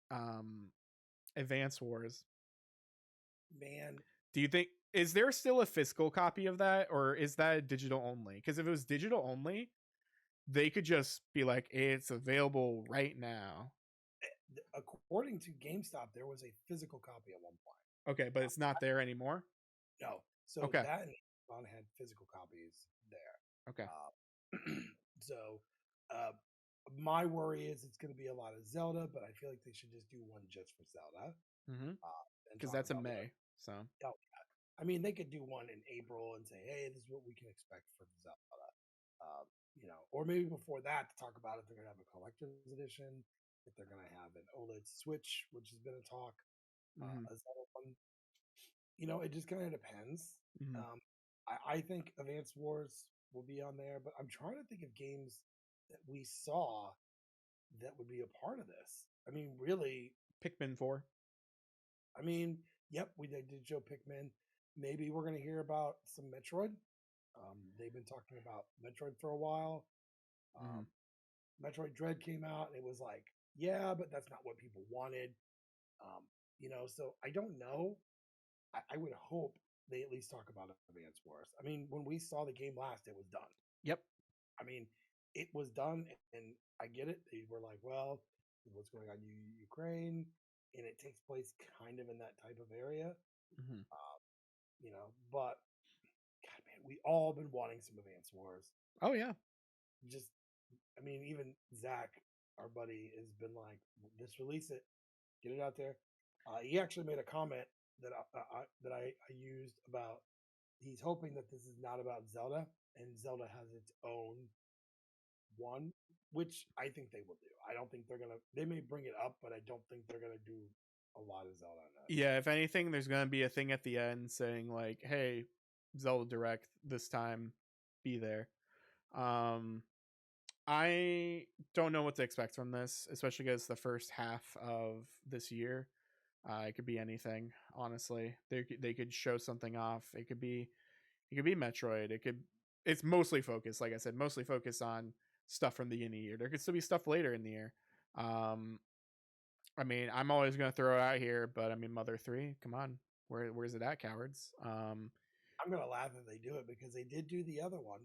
um, Advance Wars? Man, Do you think is there still a physical copy of that, or is that digital only? Because if it was digital only, they could just be like, it's available right now. according to GameStop, there was a physical copy at one point. Okay, but it's not there anymore. No, so Okay. that and Amazon had physical copies there. Okay. So, uh, my worry is it's going to be a lot of Zelda, but I feel like they should just do one just for Zelda Mm-hmm. and Because talk that's in about what. May. So. Oh, yeah. I mean, they could do one in April and say, "Hey, this is what we can expect from Zelda," or maybe before that to talk about if they're going to have a collector's edition, if they're going to have an OLED Switch, which has been a talk, Mm-hmm. a Zelda one. It just kind of depends. Mm-hmm. I think Advance Wars will be on there, but I'm trying to think of games that we saw that would be a part of this. I mean, really, Pikmin 4. I mean, yep, they did show Pikmin. Maybe we're going to hear about some Metroid. They've been talking about Metroid for a while. Mm-hmm. Um, Metroid Dread came out, and it was like, yeah, but that's not what people wanted. So I don't know. I would hope they at least talk about Advance Wars. I mean, when we saw the game last, it was done. Yep. I mean, it was done, and I get it. They were like, well, what's going on in Ukraine, and it takes place kind of in that type of area, Mm-hmm. But God, man, we all been wanting some Advance Wars. Oh yeah. Just, I mean, even Zach, our buddy, has been like, just release it, get it out there. He actually made a comment that I used about. He's hoping that this is not about Zelda, and Zelda has its own one, which I think they will do. I don't think they're gonna. They may bring it up, but I don't think they're gonna do a lot of Zelda on this. Yeah. If anything, there's gonna be a thing at the end saying like, "Hey, Zelda Direct this time, be there." Um, I don't know what to expect from this, especially because the first half of this year, it could be anything. Honestly, they could show something off. It could be Metroid. It's mostly focused, like I said, mostly focused on stuff from the beginning of the year. There could still be stuff later in the year. Um, I mean, I'm always gonna throw it out here, but I mean, Mother 3, come on, where's it at, cowards? I'm gonna laugh if they do it because they did do the other one.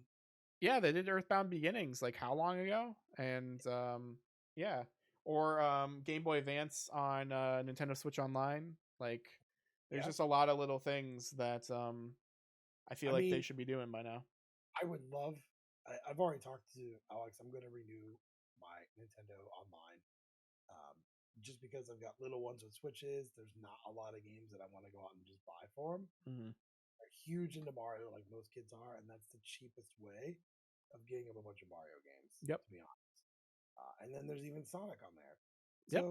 Yeah, they did Earthbound Beginnings like how long ago? And yeah, or Game Boy Advance on Nintendo Switch Online. Like, there's Yeah, just a lot of little things that I feel I like they mean, should be doing by now. I would love. I've already talked to Alex. I'm gonna renew my Nintendo Online, um, just because I've got little ones with Switches. There's not a lot of games that I want to go out and just buy for them. Mm-hmm. They're huge into Mario, like most kids are, and that's the cheapest way of getting them a bunch of Mario games, Yep. to be honest. And then there's even Sonic on there. Yep. So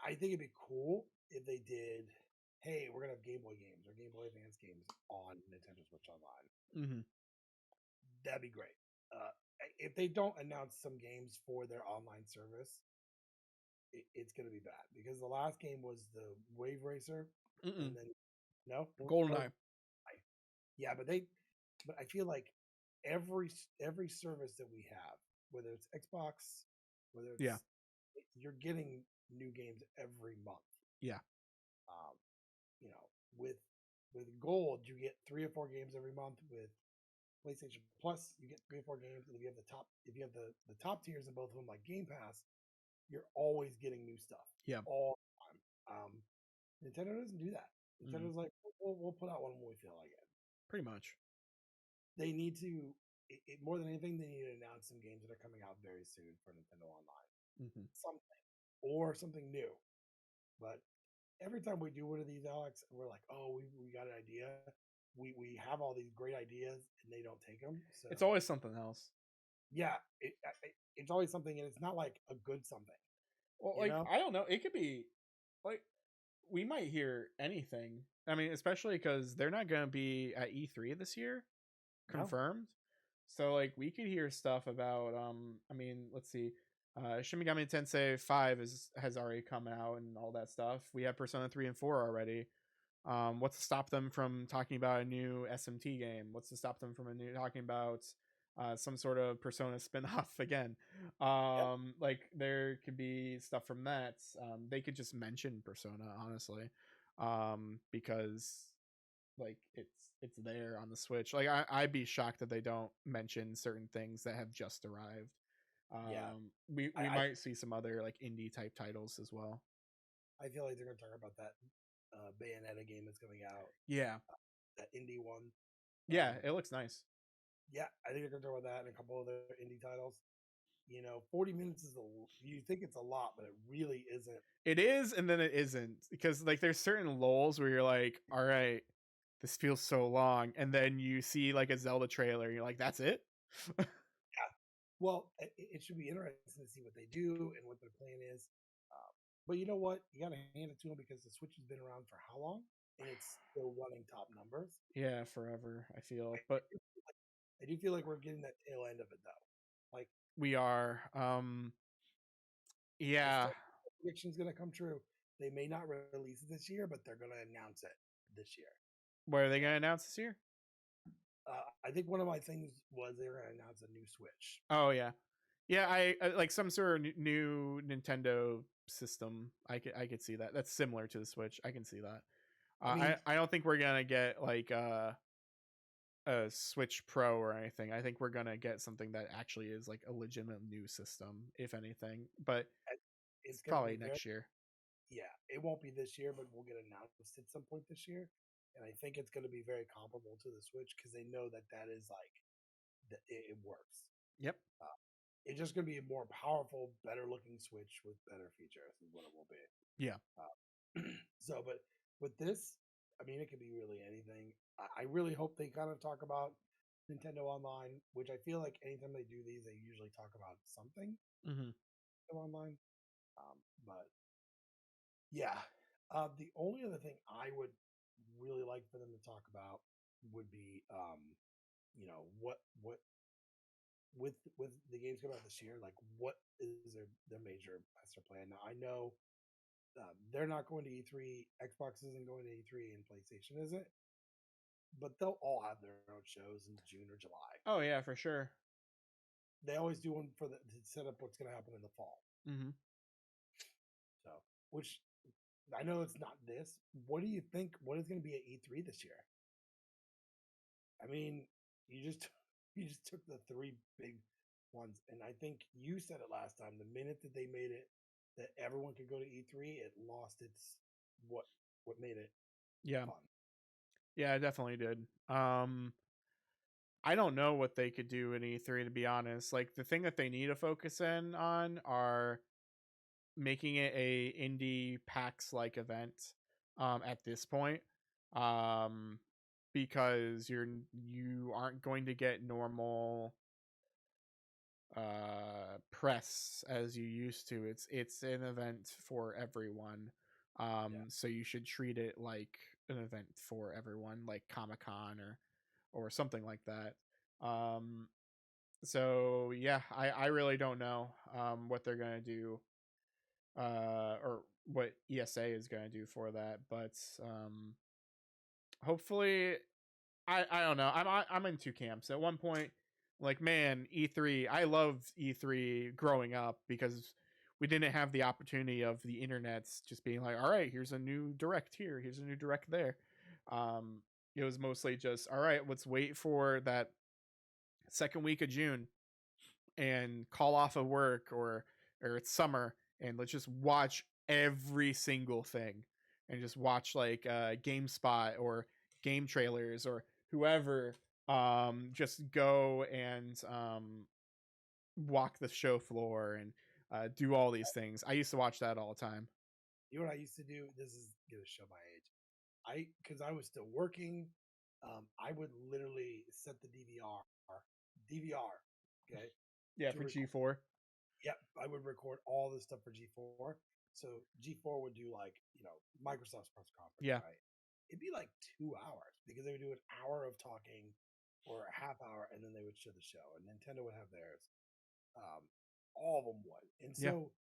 I think it'd be cool if they did. Hey, we're gonna have Game Boy games or Game Boy Advance games on Nintendo Switch Online. Mm-hmm. That'd be great. Uh, if they don't announce some games for their online service, it's going to be bad because the last game was the Wave Racer, Mm-mm. and then no, or GoldenEye. yeah, but I feel like every service that we have, whether it's Xbox, whether Yeah. it's you're getting new games every month. Yeah. Um, you know, with Gold, you get 3 or 4 games every month. With PlayStation Plus, you get 3 or 4 games, and if you have the top tiers in both of them, like Game Pass, you're always getting new stuff Yeah. all the time. Nintendo doesn't do that. Mm-hmm. Nintendo's like, we'll put out one when we feel like it. Pretty much. They need to, more than anything, they need to announce some games that are coming out very soon for Nintendo Online, Mm-hmm. something or something new. But every time we do one of these, Alex, we're like, oh, we got an idea. We have all these great ideas, and they don't take them. So It's always something else. yeah, it's always something, and it's not like a good something. Well, You like know, I don't know. It could be like we might hear anything. I mean, especially because they're not going to be at E3 this year, No. confirmed. So like we could hear stuff about I mean, let's see. Shin Megami Tensei 5 has already come out and all that stuff. We have Persona 3 and 4 already. What's to stop them from talking about a new SMT game? What's to stop them from talking about some sort of Persona spin-off again? Yep. Like there could be stuff from that. They could just mention Persona, honestly, because like it's there on the Switch. Like I'd be shocked that they don't mention certain things that have just arrived. Yeah. We I might see some other like indie type titles as well. I feel like they're gonna talk about that Bayonetta game that's coming out, Yeah, that indie one. yeah, Um, it looks nice. yeah, I think they're gonna talk about that and a couple other indie titles. 40 minutes is you think it's a lot, but it really isn't. It is, and then it isn't because like there's certain lulls where you're like, all right, this feels so long, and then you see like a Zelda trailer, and you're like, that's it. Yeah. Well, it should be interesting to see what they do and what their plan is. But you know what? You got to hand it to them because the Switch has been around for how long, and it's still running top numbers. Yeah, forever. I feel, I but do feel like, I do feel like we're getting that tail end of it though. Like we are. I Yeah. still think the prediction's going to come true. They may not release it this year, but they're going to announce it this year. What are they gonna announce this year? I think one of my things was they were going to announce a new Switch. Oh yeah, yeah. I like some sort of new Nintendo system. I could see that. That's similar to the Switch. I can see that. I mean, I don't think we're gonna get like a Switch Pro or anything. I think we're gonna get something that actually is like a legitimate new system, if anything. But it's it's going to probably be very, next year. yeah, it won't be this year, but we'll get announced at some point this year. And I think it's going to be very comparable to the Switch because they know that that is like, it works. Yep. Uh, it's just going to be a more powerful, better looking Switch with better features, is what it will be. Yeah. Uh, but with this, I mean, it could be really anything. I really hope they kind of talk about Nintendo Online, which I feel like anytime they do these, they usually talk about something Mm-hmm. online. But yeah, the only other thing I would really like for them to talk about would be, what with the games coming out this year, like what is their major master plan? Now I know they're not going to E3. Xbox isn't going to E3, and PlayStation isn't. But they'll all have their own shows in June or July. Oh yeah, for sure. They always do one to set up what's going to happen in the fall. Mm-hmm. So, which I know it's not this. What do you think? What is going to be at E3 this year? I mean, you just you just took the three big ones, and I think you said it last time. The minute that they made it that everyone could go to E3, it lost its what what made it Yeah. fun. Yeah, I definitely did. I don't know what they could do in E3 to be honest. Like the thing that they need to focus in on are making it a indie PAX like event at this point. Um because you aren't going to get normal press as you used to. It's an event for everyone. Yeah, So you should treat it like an event for everyone, like Comic-Con or something like that. Um so yeah, I really don't know what they're gonna do or what ESA is gonna do for that, but hopefully I don't know. I'm in two camps. At one point, like man, E3. I loved E3 growing up because we didn't have the opportunity of the internet's just being like, all right, here's a new direct here, here's a new direct there. Um, it was mostly just all right. Let's wait for that second week of June and call off of work or it's summer and let's just watch every single thing and just watch like GameSpot or game trailers or whoever just go and walk the show floor and do all these things. I used to watch that all the time. you know what I used to do? This is gonna show my age. Because I was still working, I would literally set the DVR, okay, Yeah, to for record. G4. Yep, I would record all this stuff for G4. So G4 would do like, Microsoft's press conference, Yeah. right? It'd be like 2 hours because they would do an hour of talking or a half hour, and then they would show the show. And Nintendo would have theirs. Um, all of them would. And Yeah. so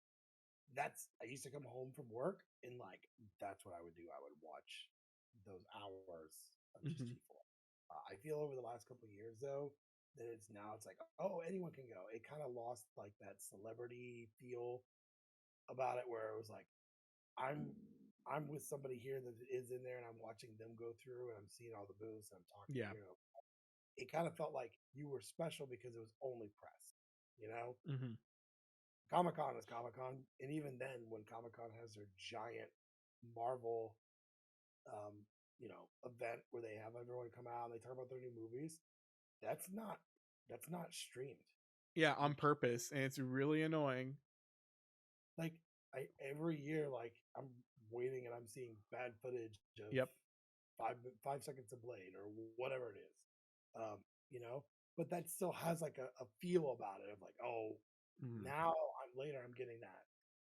I used to come home from work and like that's what I would do. I would watch those hours of just Hmm. G4. I feel over the last couple of years though that it's like, oh, anyone can go. It kind of lost like that celebrity feel about it where it was like I'm I'm with somebody here that is in there and I'm watching them go through and I'm seeing all the booths and I'm talking Yeah. here. It kind of felt like you were special because it was only press, you know? Hmm. Comic Con is Comic Con, and even then, when Comic Con has their giant Marvel, event where they have everyone come out and they talk about their new movies, that's not that's not streamed. Yeah, You on purpose, and it's really annoying. like I every year, like I'm waiting and I'm seeing bad footage of Yep. 5 seconds of Blade or whatever it is, um, you know. But that still has like a feel about it of like, oh, Hmm. now I'm getting that.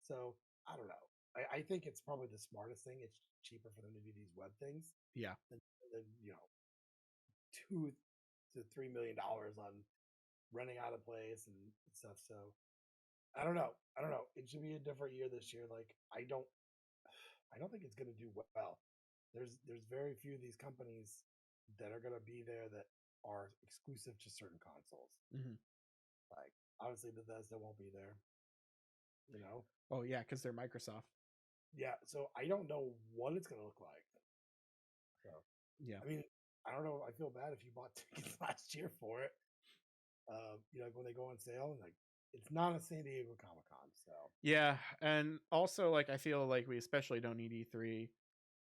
So I don't know. I think it's probably the smartest thing. It's cheaper for them to do these web things Yeah. than 2 to $3 million on renting out a place and stuff. So I don't know. I don't know. It should be a different year this year. Like I don't think it's going to do well. There's very few of these companies that are going to be there that are exclusive to certain consoles. Hmm. Like obviously Bethesda won't be there. You know, Oh yeah, because they're Microsoft. yeah. So I don't know what it's going to look like. So Yeah. I mean, I don't know. I feel bad if you bought tickets last year for it. Like when they go on sale, and like it's not a San Diego Comic Con, so Yeah, and also like I feel like we especially don't need E3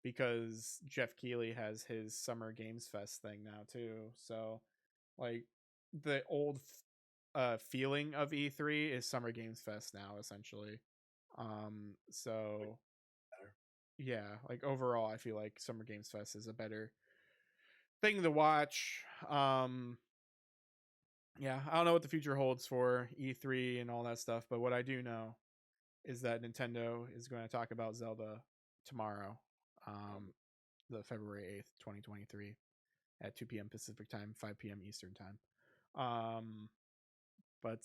because Jeff Keighley has his Summer Games Fest thing now too. So like the old feeling of E3 is Summer Games Fest now essentially. So better. yeah, like overall I feel like Summer Games Fest is a better thing to watch. Yeah, I don't know what the future holds for E3 and all that stuff, but what I do know is that Nintendo is going to talk about Zelda tomorrow, Um, um, the February 8th, 2023 at 2 p.m. Pacific time, 5 p.m. Eastern time. Um, but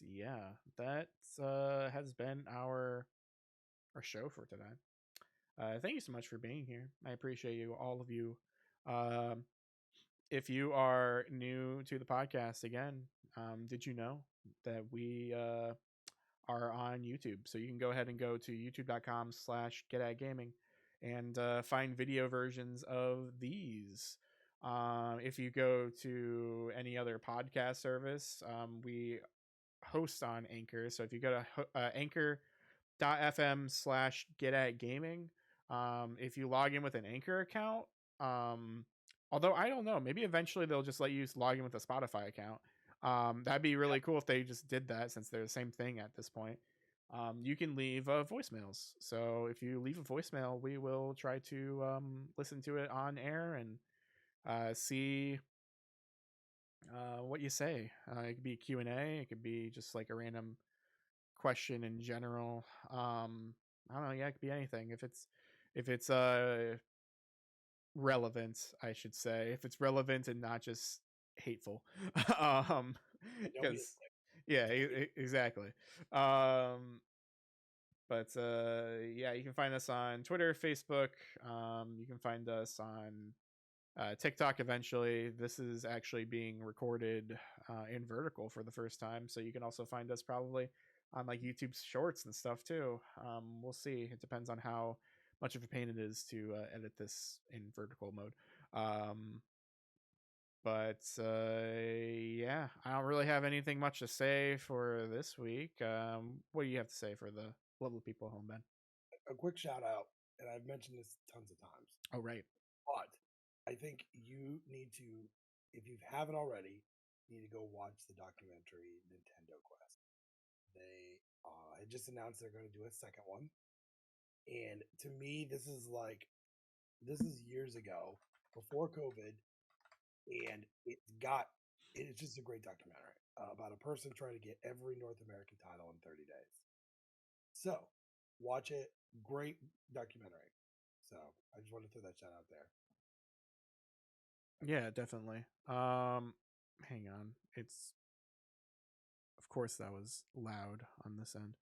yeah, that has been our show for today. Thank you so much for being here. I appreciate you, all of you. Um, if you are new to the podcast again, did you know that we are on YouTube? So you can go ahead and go to youtube.com/getatgaming and find video versions of these. If you go to any other podcast service, we host on Anchor. So if you go to anchor.fm/get at gaming, if you log in with an Anchor account, um, although I don't know, maybe eventually they'll just let you log in with a Spotify account. That'd be really cool if they just did that since they're the same thing at this point. You can leave voicemails. So if you leave a voicemail, we will try to listen to it on air and see what you say. It could be Q&A. It could be just like a random question in general. I don't know. Yeah, it could be anything. If it's relevant, I should say. If it's relevant and not just hateful, um, don't be a because dick. yeah, Don't be. exactly. Um, but yeah, you can find us on Twitter, Facebook. You can find us on TikTok eventually. This is actually being recorded in vertical for the first time, so you can also find us probably on like YouTube Shorts and stuff too. We'll see. It depends on how much of a pain it is to edit this in vertical mode. Um, but yeah, I don't really have anything much to say for this week. What do you have to say for the lovely people at home, Ben? A quick shout out, and I've mentioned this tons of times, Oh, right. but I think you need to, if you haven't already, need to go watch the documentary Nintendo Quest. They had just announced they're going to do a second one, and to me, this is years ago, before COVID, and it's just a great documentary about a person trying to get every North American title in 30 days. So Watch it. Great documentary. So I just wanted to throw that shout out there. Yeah, definitely. Hang on. It's of course that was loud on this end.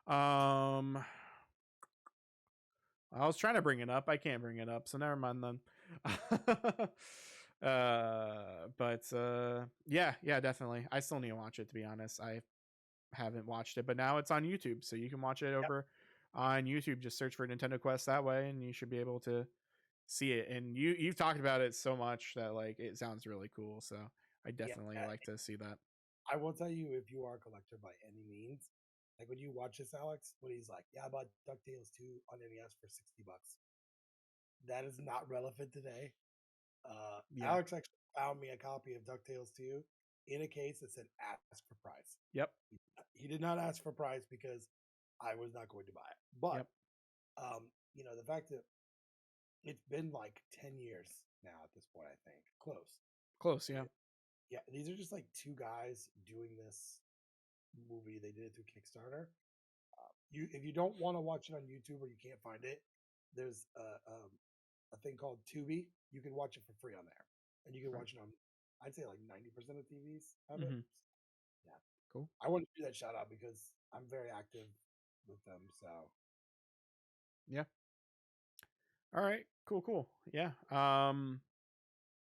Um, I was trying to bring it up. I can't bring it up, so never mind then. Yeah, definitely. I still need to watch it, to be honest. I haven't watched it, but now it's on YouTube, so you can watch it Yep. over on YouTube. Just search for Nintendo Quest that way, and you should be able to see it. And you've talked about it so much that like it sounds really cool. So I Yeah. definitely like to see that. I will tell you, if you are a collector by any means, like when you watch this, Alex, when he's like, "Yeah, I bought Ducktales 2 on NES for $60," that is not relevant today. Yeah. Alex actually found me a copy of Ducktales 2 in a case that said "ask for price." Yep. He did not ask for price because I was not going to buy it. But Yep. the fact that it's been like 10 years now at this point, I think close. Close. Yeah. Yeah, these are just like two guys doing this movie. They did it through Kickstarter. If you don't want to watch it on YouTube or you can't find it, there's a thing called Tubi. You can watch it for free on there, and you can Right. watch it on. I'd say like 90% of TVs have it. Mm-hmm. Yeah, Cool. I want to do that shout out because I'm very active with them. So Yeah. All right. Cool. Yeah.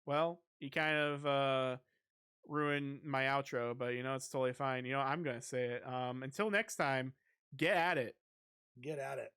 Well, you kind of ruin my outro, but it's totally fine. I'm gonna say it. Until next time, get at it. get at it.